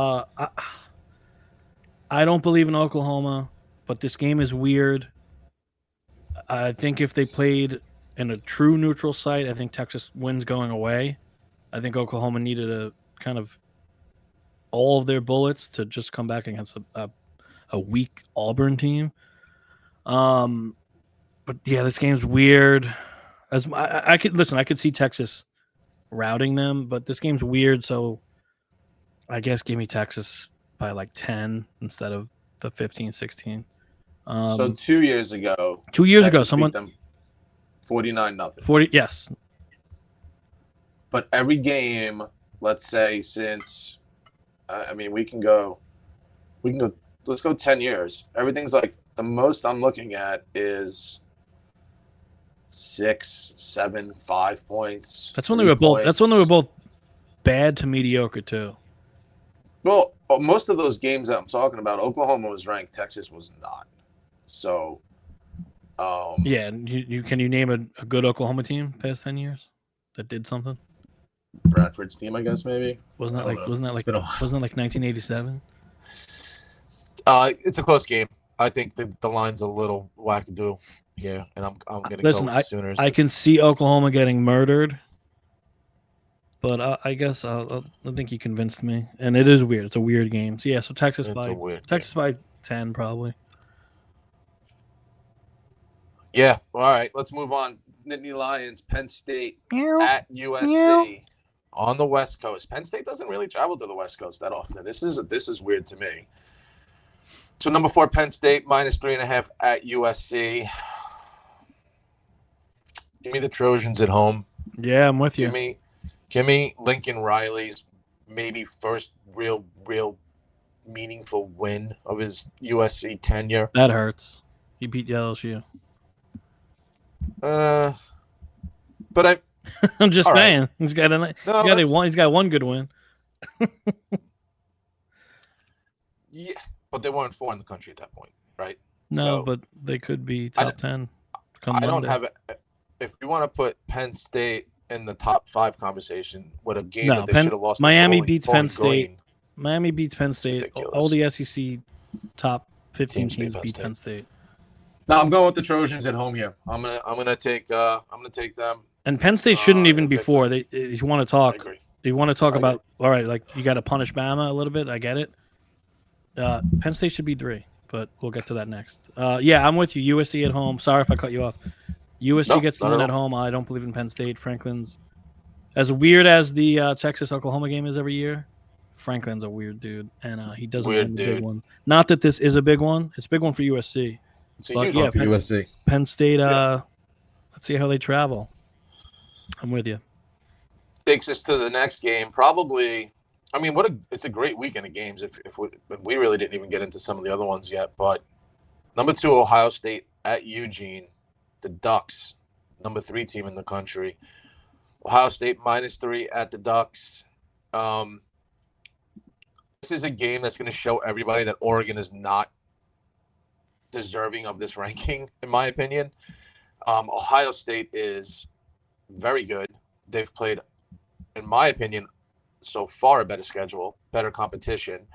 I don't believe in Oklahoma, but this game is weird. I think if they played in a true neutral site, I think Texas wins going away. I think Oklahoma needed a kind of all of their bullets to just come back against a weak Auburn team. But yeah, this game's weird. I could see Texas routing them, but this game's weird, so I guess give me Texas by 10 instead of the 15-16. So 2 years ago. Someone beat them 49-0. 40, yes. But every game, let's say since, we can go. Let's go 10 years. Everything's the most I'm looking at is 6, 7, 5 points. That's when they were both. That's when they were both bad to mediocre too. Well, most of those games that I'm talking about, Oklahoma was ranked. Texas was not. So, yeah. Can you name a good Oklahoma team past 10 years that did something? Bradford's team, I guess maybe. Wasn't that 1987? It's a close game. I think the line's a little wackadoo here, and I'm gonna go with the Sooners. I can see Oklahoma getting murdered, but I guess I think you convinced me, and it is weird. It's a weird game. So yeah, so Texas by 10 probably. Yeah. All right. Let's move on. Nittany Lions, Penn State at USC on the West Coast. Penn State doesn't really travel to the West Coast that often. This is weird to me. So number 4, Penn State -3.5 at USC. Give me the Trojans at home. Yeah, I'm with you. Give me Lincoln Riley's maybe first real meaningful win of his USC tenure. That hurts. He beat LSU. But I'm just All right. saying. He's got No, he's got one good win. yeah, but they weren't 4 in the country at that point, right? No, So but they could be I, top 10 come I don't Monday. have it. If you want to put Penn State in the top 5 conversation with a game No, that they should have lost, Miami to beats Bowling Penn State. Green, Miami beats Penn it's State. All ridiculous. the SEC top 15 Teams teams beat beat Penn Penn State. No, I'm going with the Trojans at home here. I'm gonna take them. And Penn State shouldn't even in be victory. 4. If you want to I talk, agree. you want to talk I about all right, like you got to punish Bama a little bit. I get it. Penn State should be 3, but we'll get to that next. Yeah, I'm with you. USC at home. Sorry if I cut you off. USC No, gets the not win at at all. home. I don't believe in Penn State. Franklin's as weird as the Texas Oklahoma game is every year. Franklin's a weird dude, and he doesn't Weird win the big dude. one. Not that this is a big one; it's a big one for USC. It's a But huge yeah, one for USC. Penn State. Yeah. Let's see how they travel. I'm with you. Takes us to the next game. Probably, I mean, it's a great weekend of games. If we really didn't even get into some of the other ones yet, but number 2 Ohio State at Eugene, the Ducks, number 3 team in the country. Ohio State -3 at the Ducks. This is a game that's going to show everybody that Oregon is not deserving of this ranking, in my opinion. Ohio State is very good. They've played, in my opinion, so far a better schedule, better competition.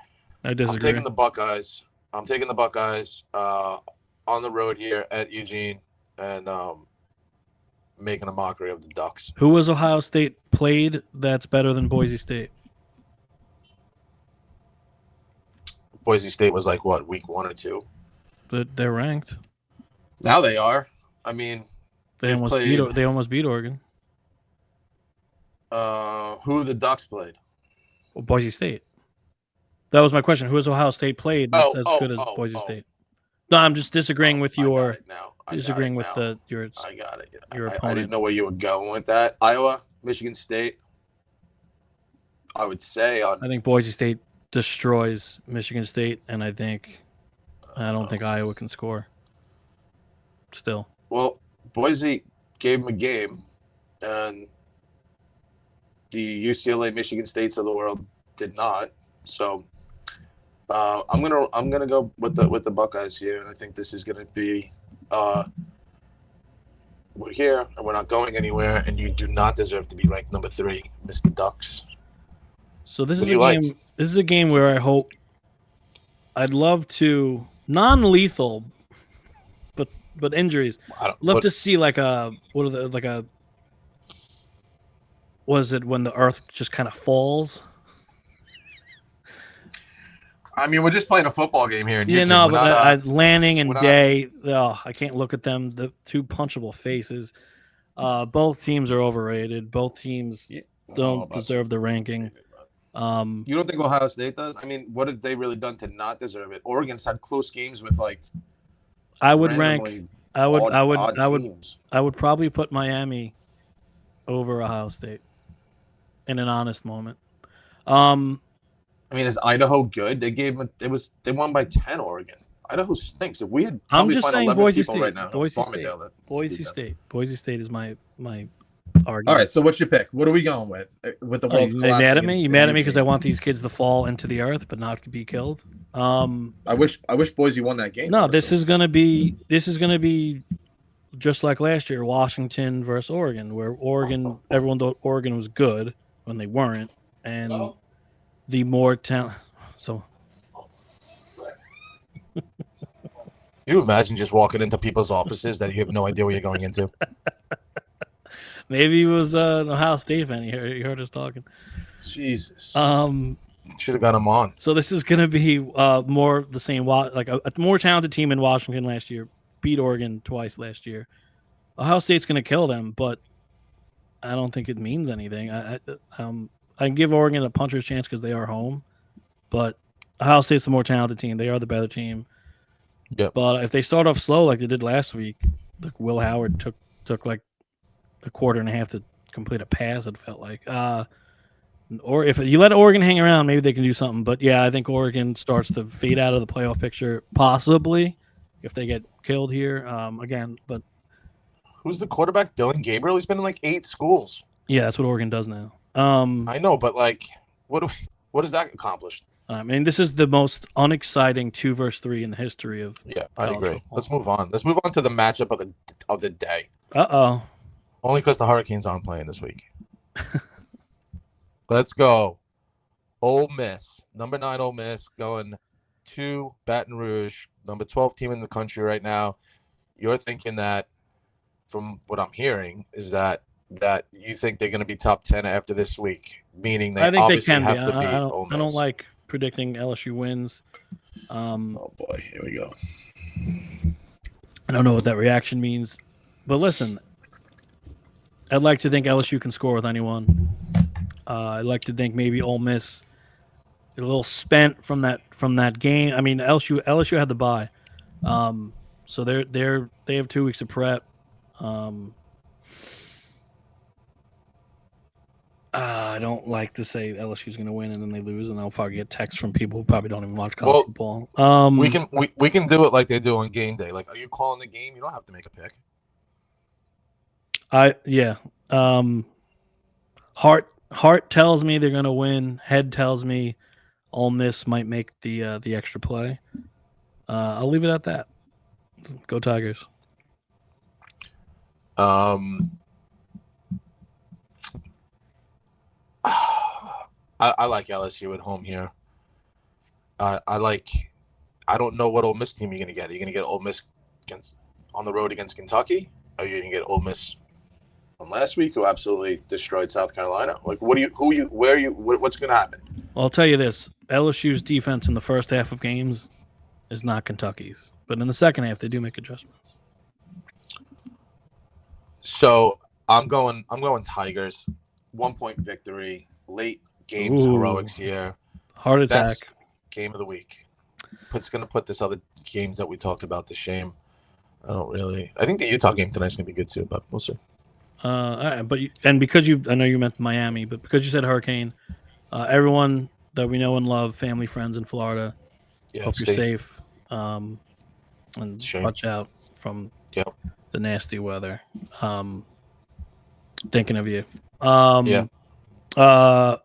I disagree. I'm taking the Buckeyes. on the road here at Eugene and making a mockery of the Ducks. Who was Ohio State played that's better than Boise State? Boise State was like, what, week 1 or 2? But they're ranked. Now they are. I mean, They almost beat Oregon. Who the Ducks played? Well, Boise State. That was my question. Who has Ohio State played that's as good as Boise State? No, I'm just disagreeing with your disagreeing with your. I got it. Your opponent. I didn't know where you were going with that. Iowa, Michigan State. I would say I think Boise State destroys Michigan State, and I don't think Iowa can score. Still. Well, Boise gave them a game, and the UCLA, Michigan States of the world did not. So I'm gonna go with the Buckeyes here, and I think this is gonna be we're here and we're not going anywhere, and you do not deserve to be ranked number 3, Mr. Ducks. So this is a game. This is a game where I'd love to non-lethal, but injuries. Love to see what is it when the Earth just kind of falls? I mean, we're just playing a football game here in Eugene. Yeah, no, but Lanning and Day, I can't look at them. The 2 punchable faces. Both teams are overrated. Both teams don't deserve the ranking. You don't think Ohio State does? I mean, what have they really done to not deserve it? Oregon's had close games with I would probably put Miami over Ohio State in an honest moment. I mean, is Idaho good? They won by 10. Oregon. Idaho stinks. If we had, I'm just saying Boise State right now. Boise State is my argument. All right, so what's your pick? What are we going with the world's you mad at me? You mad at me because I want these kids to fall into the earth but not be killed? I wish Boise won that game. No, this is gonna be just like last year, Washington versus Oregon, where everyone thought Oregon was good when they weren't, and the more talent. So, you imagine just walking into people's offices that you have no idea where you're going into? Maybe he was an Ohio State fan. You heard us talking. Jesus. Should have got him on. So this is going to be more the same. Like a more talented team in Washington last year beat Oregon twice last year. Ohio State's going to kill them, but I don't think it means anything. I can give Oregon a puncher's chance because they are home, but Ohio State's the more talented team. They are the better team. Yep. But if they start off slow like they did last week, like Will Howard took like a quarter and a half to complete a pass, it felt like. Or if you let Oregon hang around, maybe they can do something. But yeah, I think Oregon starts to fade out of the playoff picture, possibly if they get killed here again. But Who's the quarterback? Dylan Gabriel. He's been in like 8 schools. Yeah, that's what Oregon does now. I know, but like, what has that accomplished? I mean, this is the most unexciting 2 versus 3 in the history of Yeah, I college agree. football. Let's move on. Let's move on to the matchup of the day. Uh-oh. Only because the Hurricanes aren't playing this week. Let's go. Ole Miss, number 9 Ole Miss, going to Baton Rouge, number 12 team in the country right now. You're thinking that, from what I'm hearing, is that you think they're going to be top 10 after this week, meaning they I think they obviously can be. have to beat Ole Miss. I don't like predicting LSU wins. Oh boy, here we go. I don't know what that reaction means, but listen, I'd like to think LSU can score with anyone. I'd like to think maybe Ole Miss a little spent from that game. I mean, LSU had the bye, so they have 2 weeks of prep. I don't like to say LSU's going to win and then they lose, and I'll probably get texts from people who probably don't even watch college football. We can do it like they do on game day. Like, are you calling the game? You don't have to make a pick. Heart tells me they're going to win. Head tells me Ole Miss might make the extra play. I'll leave it at that. Go Tigers. I like LSU at home here. I don't know what Ole Miss team you're going to get. Are you going to get Ole Miss on the road against Kentucky? Are you going to get Ole Miss from last week who absolutely destroyed South Carolina? Like, what's going to happen? Well, I'll tell you this. LSU's defense in the first half of games is not Kentucky's. But in the second half, they do make adjustments. So I'm going Tigers. 1-point victory. Late games heroics here. Heart attack. Best game of the week. It's going to put this other games that we talked about to shame. I think the Utah game tonight's going to be good too, but we'll see. All right, because I know you meant Miami, but because you said Hurricane, everyone that we know and love, family, friends in Florida, hope you're safe. And watch out from the nasty weather. Thinking of you. All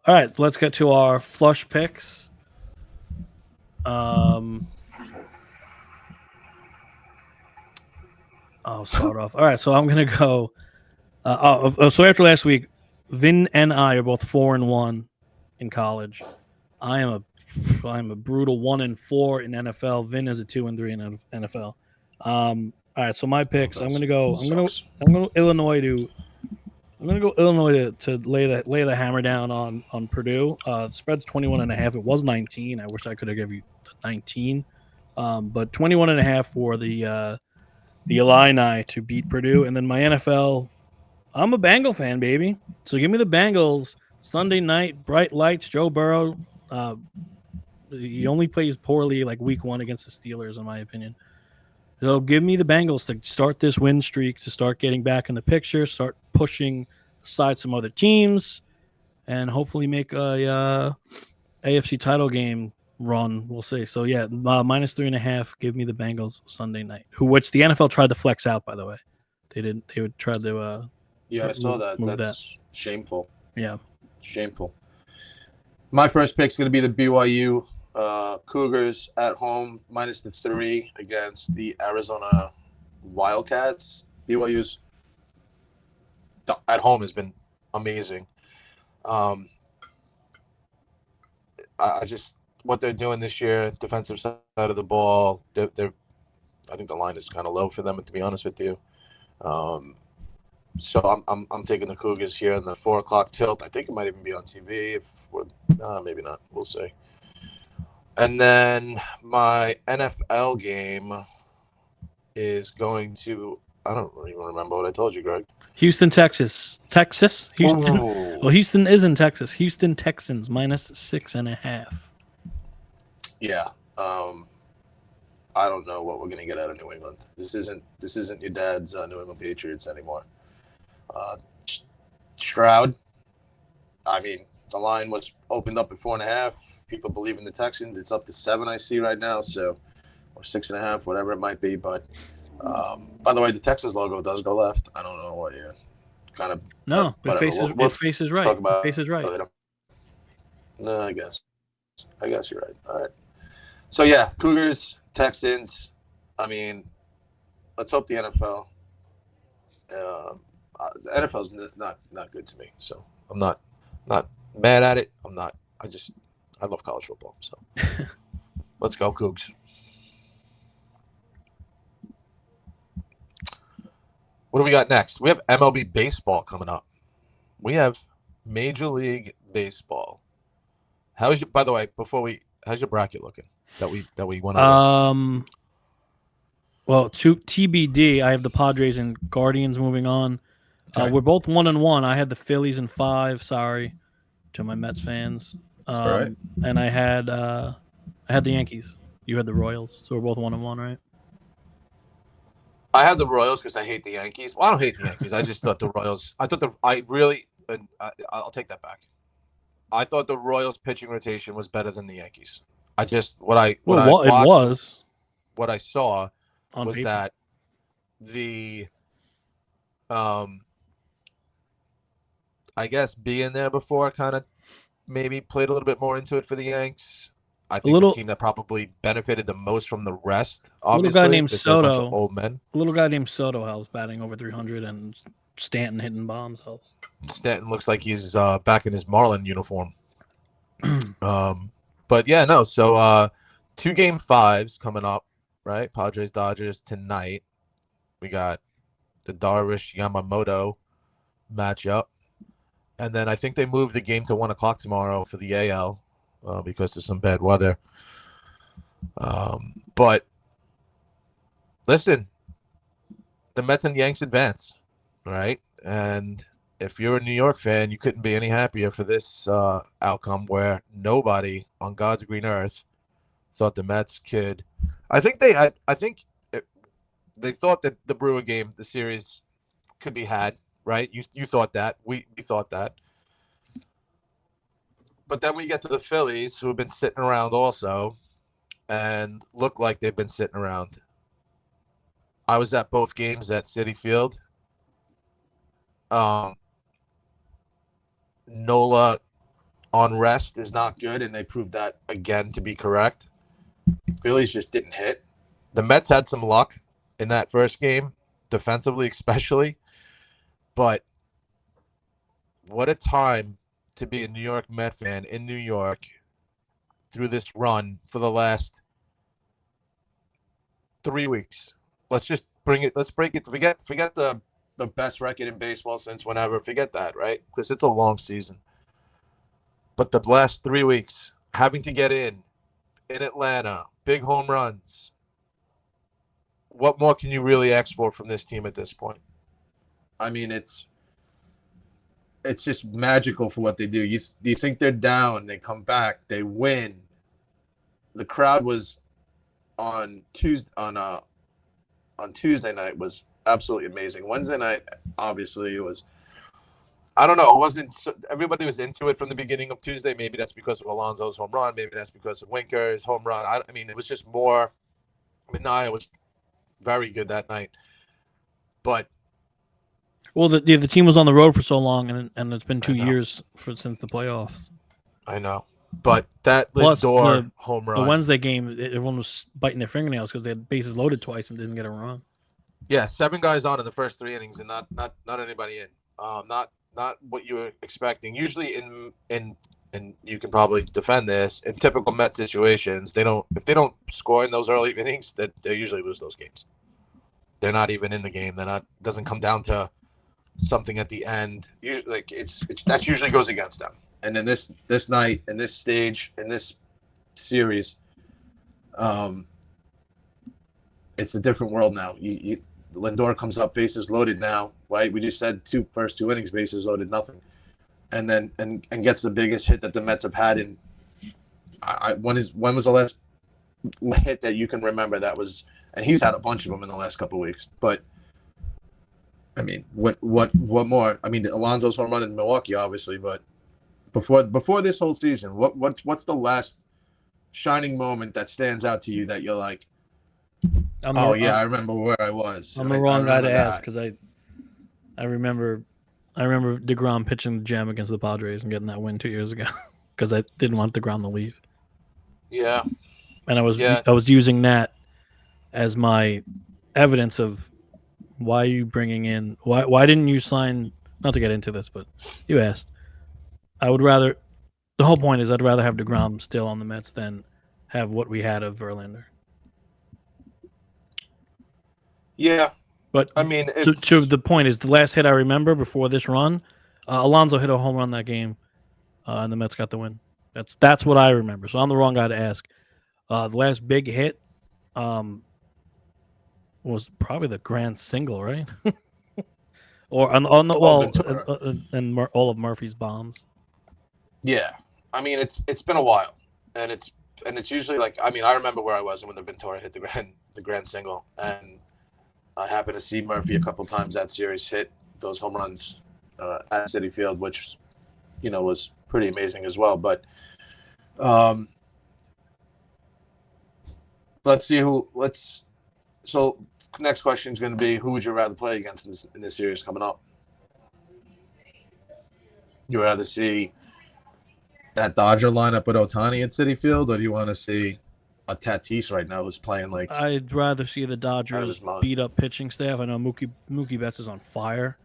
right, let's get to our flush picks. I'll start off. All right, so I'm gonna go. So after last week, Vin and I are both 4-1 in college. I am a brutal 1-4 in NFL. Vin is a 2-3 in NFL. All right, so my picks. I'm gonna go Illinois to lay the hammer down on Purdue. The spread's 21.5. It was 19. I wish I could have given you 19, but 21.5 for the Illini to beat Purdue. And then my NFL, I'm a Bengal fan, baby. So give me the Bengals Sunday night, bright lights. Joe Burrow. He only plays poorly like week 1 against the Steelers, in my opinion. So give me the Bengals to start this win streak, to start getting back in the picture, start pushing aside some other teams, and hopefully make a AFC title game run. We'll see. So yeah, -3.5. Give me the Bengals Sunday night. Which the NFL tried to flex out, by the way. They didn't. They would try to. I saw that. That's shameful. Yeah, shameful. My first pick's going to be the BYU Cougars at home, -3 against the Arizona Wildcats. BYU's at home has been amazing. I just what they're doing this year, defensive side of the ball. I think the line is kind of low for them, to be honest with you. So I'm taking the Cougars here in the 4:00 tilt. I think it might even be on TV. Maybe not. We'll see. And then my NFL game is going to. I don't even remember what I told you, Greg. Houston, Texas. Houston. Ooh. Well, Houston is in Texas. Houston Texans -6.5. Yeah. I don't know what we're gonna get out of New England. This isn't your dad's New England Patriots anymore. Stroud. I mean, the line was opened up at 4.5. People believe in the Texans. It's up to 7. I see right now. So, or 6.5, whatever it might be. But By the way, the Texas logo does go left. I don't know what you kind of. No, it whatever. faces We'll it faces right. talk It about faces right. it later. No, I guess you're right. All right. So yeah, Cougars, Texans. I mean, let's hope the NFL. The NFL's not good to me, so I'm not mad at it. I'm not. I love college football. So let's go Cougs. What do we got next? We have MLB baseball coming up. We have Major League Baseball. By the way, how's your bracket looking that we went over? Well, to TBD, I have the Padres and Guardians moving on. Okay. We're both 1-1. I had the Phillies in 5. Sorry to my Mets fans. That's all right. And I had the Yankees. You had the Royals, so we're both 1-1, right? I had the Royals because I hate the Yankees. Well, I don't hate the Yankees. I just thought the Royals. I'll take that back. I thought the Royals pitching rotation was better than the Yankees. What I saw on was paper. that the I guess being there before kind of maybe played a little bit more into it for the Yanks. I think the team that probably benefited the most from the rest, obviously, a little guy named Soto, a bunch of Soto, old men. A little guy named Soto helps, batting over 300, and Stanton hitting bombs helps. Stanton looks like he's back in his Marlin uniform. But yeah, no. So 2 Game 5s coming up, right? Padres Dodgers tonight. We got the Darvish Yamamoto matchup, and then I think they moved the game to 1:00 tomorrow for the AL because of some bad weather. But listen, the Mets and Yanks advance, right? And if you're a New York fan, you couldn't be any happier for this outcome where nobody on God's green earth thought the Mets could. I think they thought that the Brewer game, the series, could be had, right? You thought that. We thought that. But then we get to the Phillies, who have been sitting around also and look like they've been sitting around. I was at both games at Citi Field. Nola on rest is not good, and they proved that again to be correct. Phillies just didn't hit. The Mets had some luck in that first game, defensively especially. But what a time to be a New York Met fan in New York through this run for the last 3 weeks. Let's just bring it. Let's break it. Forget the best record in baseball since whenever. Forget that, right? Because it's a long season. But the last 3 weeks, having to get in Atlanta, big home runs. What more can you really ask for from this team at this point? I mean, it's just magical for what they do. You think they're down, they come back, they win. The crowd was on Tuesday night was absolutely amazing. Wednesday night, obviously, it was. I don't know. It wasn't. Everybody was into it from the beginning of Tuesday. Maybe that's because of Alonso's home run. Maybe that's because of Winker's home run. I mean, it was just more. Minaya was very good that night, but. Well, the team was on the road for so long, and it's been 2 years since the playoffs. I know, but that Lindor home run. The Wednesday game, everyone was biting their fingernails because they had bases loaded twice and didn't get a run. Yeah, 7 guys on in the first 3 innings, and not anybody in. Not what you were expecting. Usually, in you can probably defend this in typical Met situations. If they don't score in those early innings, that they usually lose those games. They're not even in the game. Doesn't come down to something at the end. Usually, like that usually goes against them. And then this night, in this stage, in this series, it's a different world now. Lindor comes up, bases loaded now, right? We just said first 2 innings, bases loaded, nothing, and then and gets the biggest hit that the Mets have had in. When was the last hit that you can remember that was? And he's had a bunch of them in the last couple of weeks, but. I mean, what more? I mean, Alonso's home run in Milwaukee, obviously, but before this whole season, what's the last shining moment that stands out to you that you're like, Oh yeah, I remember where I was. I'm the wrong guy to ask because I remember DeGrom pitching the gem against the Padres and getting that win 2 years ago because I didn't want DeGrom to leave. Yeah, and I was using that as my evidence of why are you bringing in why didn't you sign, not to get into this, but you asked. I would rather, the whole point is I'd rather have DeGrom still on the Mets than have what we had of Verlander. Yeah, But I mean, to the point is the last hit I remember before this run, Alonso hit a home run that game, and the Mets got the win. That's what I remember. So I'm the wrong guy to ask. The last big hit was probably the grand single, right? Or on the well, and all of Murphy's bombs. Yeah, I mean it's been a while, and it's usually like, I mean, I remember where I was when the Ventura hit the grand single, and I happened to see Murphy a couple times that series hit those home runs at Citi Field, which was pretty amazing as well. But let's see so next question is going to be, who would you rather play against in this series coming up? You rather see that Dodger lineup with Ohtani at Citi Field, or do you want to see a Tatis right now who's playing like? I'd rather see the Dodgers beat up pitching staff. I know Mookie Betts is on fire.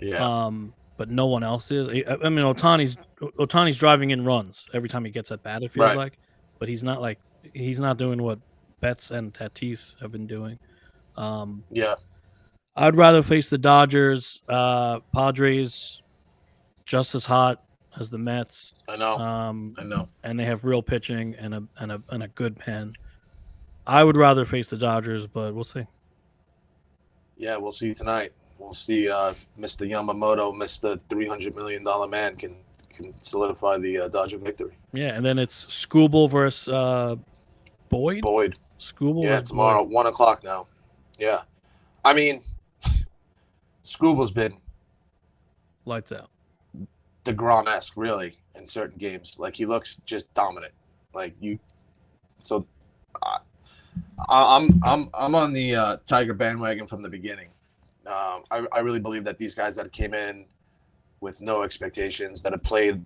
Yeah. But no one else is. I mean, Ohtani's driving in runs every time he gets at bat, it feels like, but he's not doing what Betts and Tatis have been doing. Yeah. I'd rather face the Dodgers. Padres just as hot as the Mets. I know. And they have real pitching and a good pen. I would rather face the Dodgers, but we'll see. Yeah, we'll see tonight. We'll see Mr. Yamamoto, Mr. $300 million man can solidify the Dodger victory. Yeah, and then it's Skubal versus Boyd. Skubal. Yeah, tomorrow, Boyd. 1:00 now. Yeah, I mean, Skubal's been lights out. DeGrom-esque, really, in certain games. Like, he looks just dominant. Like, so I'm on the Tiger bandwagon from the beginning. I really believe that these guys that came in with no expectations, that have played,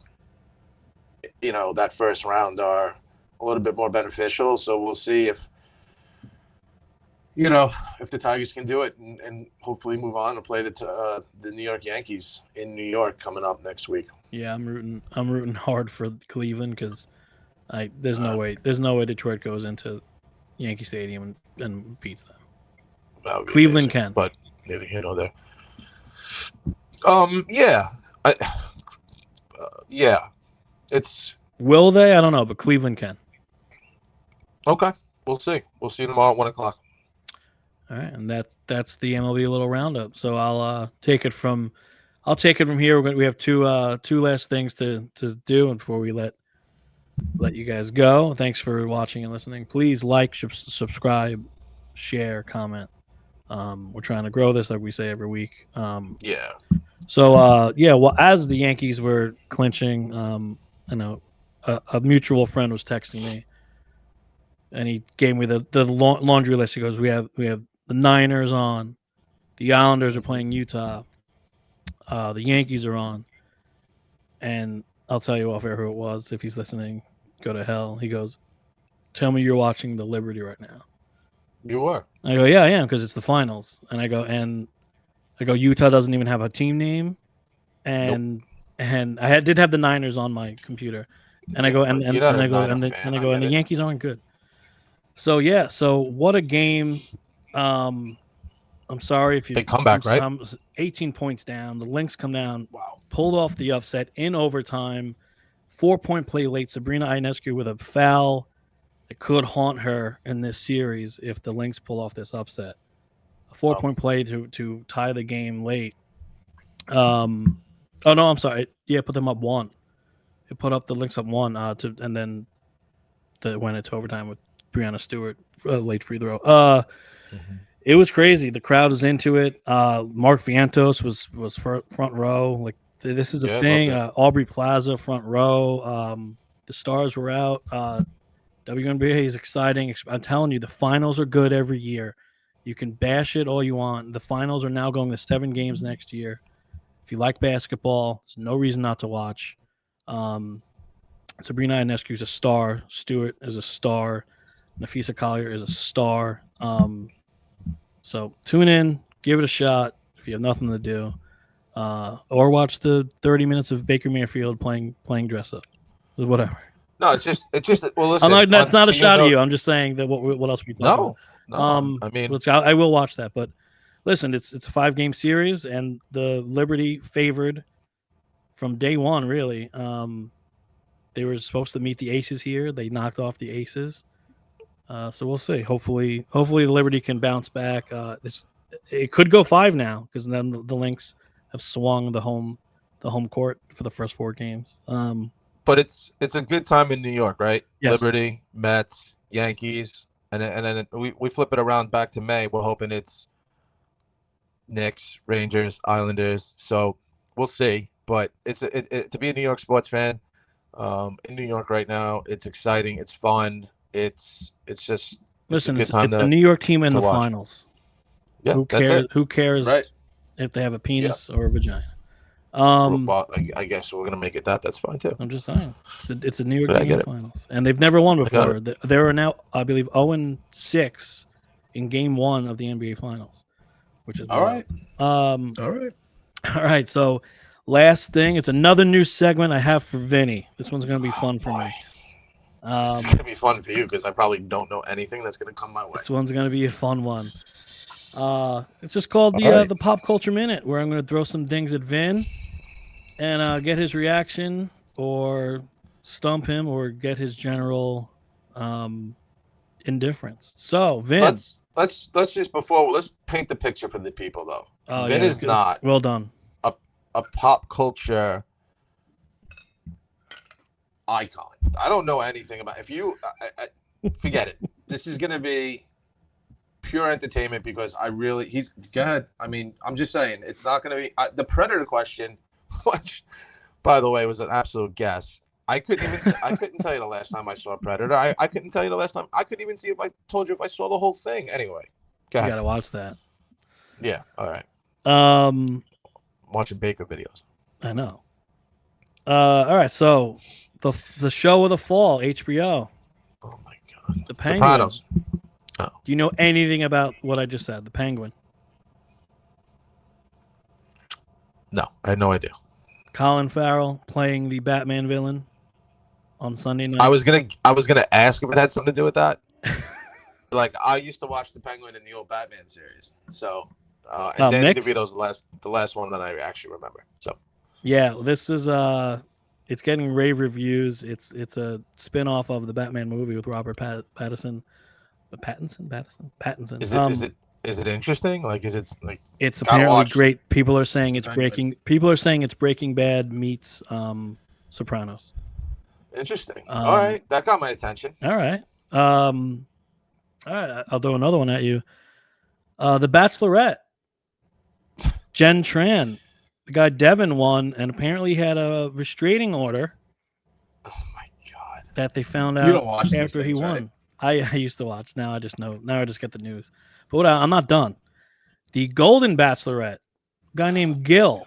that first round, are a little bit more beneficial. So we'll see if the Tigers can do it and hopefully move on and play the New York Yankees in New York coming up next week. Yeah, I'm rooting hard for Cleveland because there's no way Detroit goes into Yankee Stadium and beats them. Cleveland amazing, can, but neither here nor there. Yeah, yeah, it's. Will they? I don't know, but Cleveland can. Okay, we'll see. We'll see tomorrow at 1:00. All right, and that's the MLB little roundup. So I'll take it from here. We have two last things to do, and before we let you guys go, thanks for watching and listening. Please like, subscribe, share, comment. We're trying to grow this, like we say every week. Yeah. So well, as the Yankees were clinching, I know a mutual friend was texting me, and he gave me the laundry list. He goes, we have the Niners on, the Islanders are playing Utah, the Yankees are on, and I'll tell you off air who it was. If he's listening, go to hell. He goes, tell me you're watching the Liberty right now. You are. I go, yeah, I am, because it's the finals. And I go, Utah doesn't even have a team name, and Nope. and I did have the Niners on my computer, and I go, and the Yankees aren't good. So yeah, so what a game. I'm sorry if you big comeback, right? 18 points down. The Lynx come down. Wow. Pulled off the upset in overtime. 4-point play late. Sabrina Ionescu with a foul that could haunt her in this series if the Lynx pull off this upset. A 4-point play to tie the game late. Oh no, I'm sorry. Yeah, put them up 1. It put up the Lynx up 1 and then went into overtime with Breanna Stewart late free throw. It was crazy. The crowd was into it. Mark Vientos was front row. Like, this is a thing. Aubrey Plaza front row. The stars were out. WNBA is exciting. I'm telling you, the finals are good every year. You can bash it all you want. The finals are now going to 7 games next year. If you like basketball, there's no reason not to watch. Sabrina Ionescu is a star. Stewart is a star. Nafisa Collier is a star. So tune in, give it a shot if you have nothing to do, or watch the 30 minutes of Baker Mayfield playing dress up, whatever. No, it's just. Well, listen. That's not a to shot use at the- you. I'm just saying that what else we talk about. No. I mean, I will watch that, but listen, it's a 5-game series, and the Liberty favored from day one. Really, they were supposed to meet the Aces here. They knocked off the Aces, so we'll see. Hopefully, the Liberty can bounce back. It could go 5 now because then the Lynx have swung the home court for the first 4 games. but it's a good time in New York, right? Yes. Liberty, Mets, Yankees, and then we flip it around back to May. We're hoping it's Knicks, Rangers, Islanders. So we'll see. But to be a New York sports fan in New York right now, it's exciting. It's fun. It's just Listen, it's a good time a New York team in the watch. finals. Yeah, Who that's cares? it. Who cares Right. if they have a penis or a vagina? Well, I guess we're gonna make it that. That's fine too. I'm just saying, it's a New York But I team get in it. finals, and they've never won I got before. There are now, I believe, 0-6 in Game 1 of the NBA Finals, which is All wild. right. All right. All right. So, last thing, it's another new segment I have for Vinny. This one's gonna be fun for me. This is gonna be fun for you because I probably don't know anything that's gonna come my way. This one's gonna be a fun one. It's just called the Pop Culture Minute, where I'm gonna throw some things at Vin and get his reaction or stump him or get his general indifference. So Vin, let's paint the picture for the people though. Vin is not well done a pop culture icon. I don't know anything about. If you forget it, this is gonna be pure entertainment because he's go ahead. I mean, I'm just saying it's not gonna be the Predator question, which by the way was an absolute guess. I couldn't tell you the last time I saw Predator. I couldn't tell you the last time. I couldn't even see if I told you if I saw the whole thing. Anyway, go ahead. You gotta watch that. Yeah. All right. Watching Baker videos. I know. All right. So the show of the fall, HBO. Oh my God. The Penguin. Sopranos. Oh. Do you know anything about what I just said? The Penguin. No, I had no idea. Colin Farrell playing the Batman villain on Sunday night. I was gonna ask if it had something to do with that. Like I used to watch the Penguin in the old Batman series, so and Danny DeVito's the last one that I actually remember. So yeah, this is it's getting rave reviews. It's a spin-off of the Batman movie with Robert Pattinson. Pattinson. Is it interesting? Like, is it like? It's apparently great. People are saying it's Breaking Bad meets Sopranos. Interesting. All right, that got my attention. All right. All right. I'll throw another one at you. The Bachelorette. Jen Tran, the guy Devin won, and apparently had a restraining order. Oh my God! That they found out after he won. Right? I used to watch. Now I just know. Now I just get the news. But I'm not done. The Golden Bachelorette, a guy named Gil.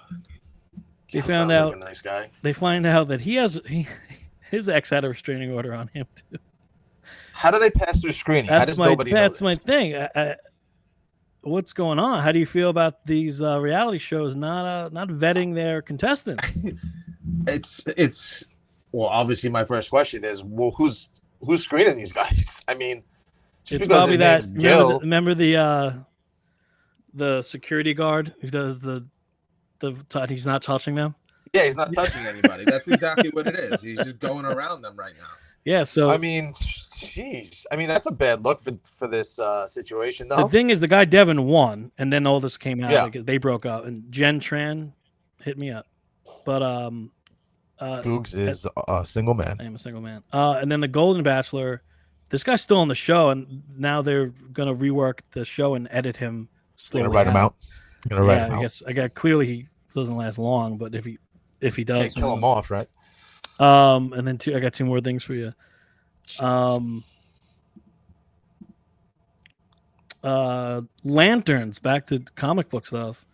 They found out. Like a nice guy. They find out that his ex had a restraining order on him too. How do they pass through screening? That's my thing. What's going on? How do you feel about these reality shows not vetting their contestants? It's well, obviously my first question is, well, who's screening these guys? I mean, it's probably that. Remember the security guard who does the he's not touching them. Yeah, he's not touching anybody. That's exactly what it is. He's just going around them right now. Yeah, so I mean, jeez. I mean, that's a bad look for this situation, though. The thing is, the guy Devin won, and then all this came out. Yeah. Like, they broke up, and Jen Tran hit me up. But Googs is a single man. I am a single man. And then the Golden Bachelor, this guy's still on the show, and now they're gonna rework the show and edit him slowly. Gonna write him out. I guess clearly he doesn't last long, but if he does, can't kill him off, right? And then I got 2 more things for you. Um, Lanterns. Back to comic book stuff.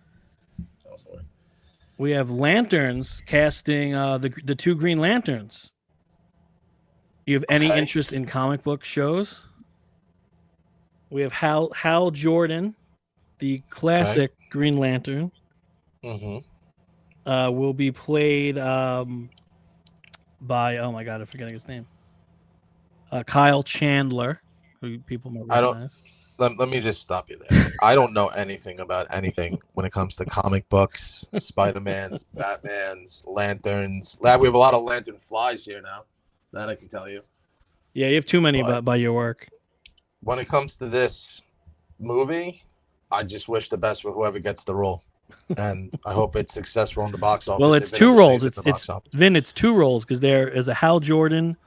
We have Lanterns casting the two Green Lanterns. You have any interest in comic book shows? We have Hal Jordan, the classic Green Lantern. Will be played by, oh my god, I'm forgetting his name. Kyle Chandler, who people might recognize. Let me just stop you there. I don't know anything about anything when it comes to comic books, Spider-Mans, Batmans, Lanterns. We have a lot of Lantern flies here now. That I can tell you. Yeah, you have too many by your work. When it comes to this movie, I just wish the best for whoever gets the role. And I hope it's successful in the box office. Well, it's two roles. It's two roles because there is a Hal Jordan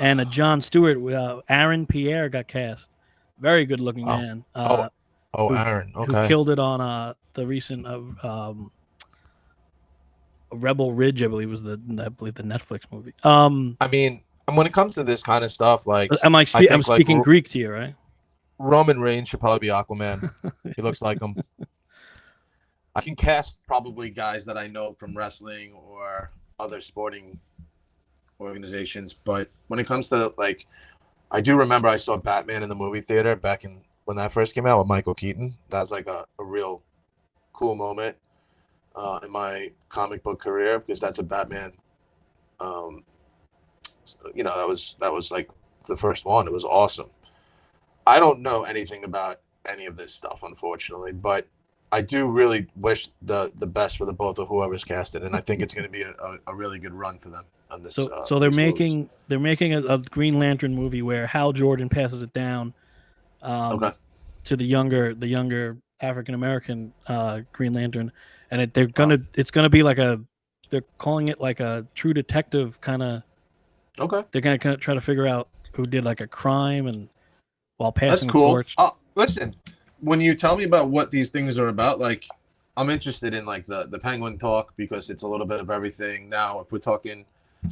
and a Jon Stewart. Aaron Pierre got cast. Very good looking man. Aaron. Okay. Who killed it on the recent Rebel Ridge, I believe was the Netflix movie. I mean, when it comes to this kind of stuff, like I'm speaking Greek to you, right? Roman Reigns should probably be Aquaman. He looks like him. I can cast probably guys that I know from wrestling or other sporting organizations, but when it comes to like, I do remember I saw Batman in the movie theater back in when that first came out with Michael Keaton. That's like a real cool moment in my comic book career because that's a Batman. That was like the first one. It was awesome. I don't know anything about any of this stuff, unfortunately, but I do really wish the best for the both of whoever's casted, and I think it's going to be a really good run for them on this. So they're making a Green Lantern movie where Hal Jordan passes it down to the younger African American Green Lantern, and it's gonna be like they're calling it like a True Detective kind of. Okay. They're gonna kind of try to figure out who did like a crime and while passing the torch. Listen, when you tell me about what these things are about, like I'm interested in like the Penguin talk because it's a little bit of everything. Now, if we're talking,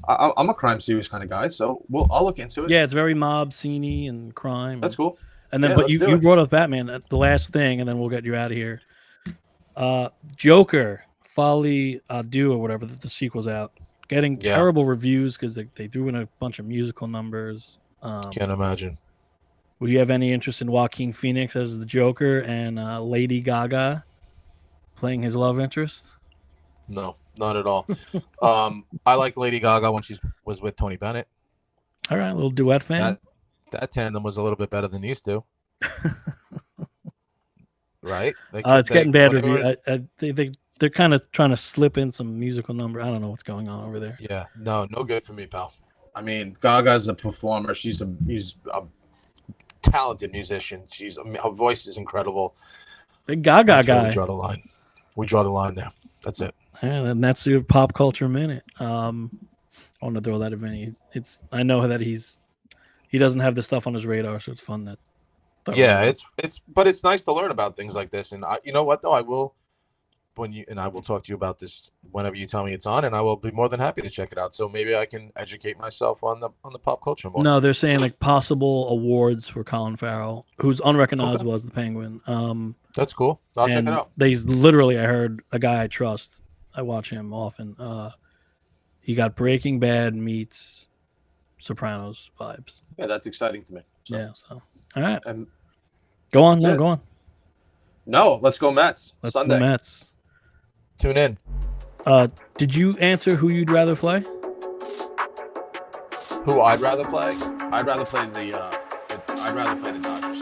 I'm a crime series kind of guy, so I'll look into it. Yeah, it's very mob scene-y and crime. That's cool. And then, but you brought up Batman, the last thing, and then we'll get you out of here. Joker, Folie à Deux, or whatever, the sequel's out. Getting terrible reviews because they threw in a bunch of musical numbers. Can't imagine. Will you have any interest in Joaquin Phoenix as the Joker and Lady Gaga playing his love interest? No, not at all. I like Lady Gaga when she was with Tony Bennett. All right, a little duet fan. That tandem was a little bit better than used to. Right? It's getting bad reviews. They're kind of trying to slip in some musical number. I don't know what's going on over there. Yeah, no good for me, pal. I mean, Gaga's a performer. She's a talented musician. Her voice is incredible. The Gaga guy. We draw the line. We draw the line there. That's it. Yeah, and that's your pop culture minute. I want to throw that event. I know that he doesn't have this stuff on his radar, so it's fun that. But it's nice to learn about things like this. And you know what though, I will talk to you about this whenever you tell me it's on, and I will be more than happy to check it out. So maybe I can educate myself on the pop culture more. No, they're saying like possible awards for Colin Farrell, who's unrecognizable as the Penguin. That's cool. I'll check it out. I heard a guy I trust. I watch him often. He got Breaking Bad meets Sopranos vibes. Yeah, that's exciting to me. So. Yeah. So all right, go on. Go on. No, let's go Mets. Sunday. Go Mets. Tune in. Did you answer who you'd rather play? Who I'd rather play? I'd rather play the Dodgers.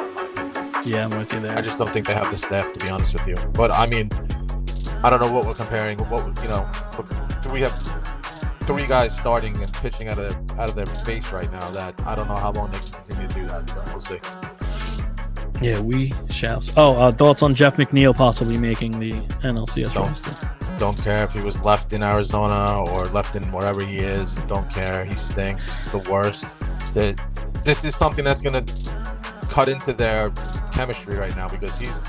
Yeah, I'm with you there. I just don't think they have the staff, to be honest with you. But I mean, I don't know what we're comparing. Do we have three guys starting and pitching out of their base right now? That I don't know how long they can continue to do that. So we'll see. Yeah, we shall. Thoughts on Jeff McNeil possibly making the NLCS roster? Don't care if he was left in Arizona or left in wherever he is. Don't care. He stinks. He's the worst. This is something that's going to cut into their chemistry right now because he's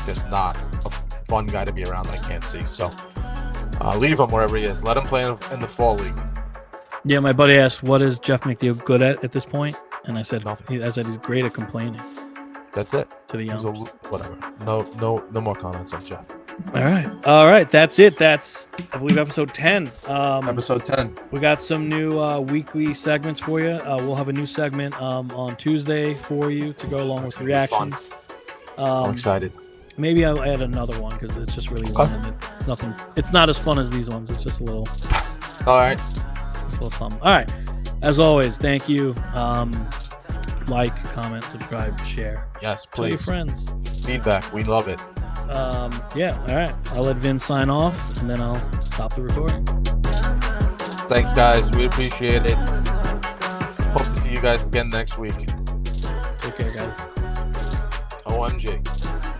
just not a fun guy to be around. I can't see. So leave him wherever he is. Let him play in the fall league. Yeah, my buddy asked, "What is Jeff McNeil good at this point?" And I said, Nothing. he's great at complaining That's it. to the He's Yanks. whatever. No more comments on Jeff. All right. That's it. That's, I believe, episode 10. Episode 10. We got some new weekly segments for you. We'll have a new segment on Tuesday for you to go along with reactions. I'm excited. Maybe I'll add another one because it's just really fun. And it's nothing. It's not as fun as these ones. It's just a little. All right. Just a little something. All right. As always, thank you. Like, comment, subscribe, share. Yes, Tell your please. friends. Feedback. We love it. Yeah. All right. I'll let Vin sign off, and then I'll stop the recording. Thanks, guys. We appreciate it. Hope to see you guys again next week. Take care, guys. OMG.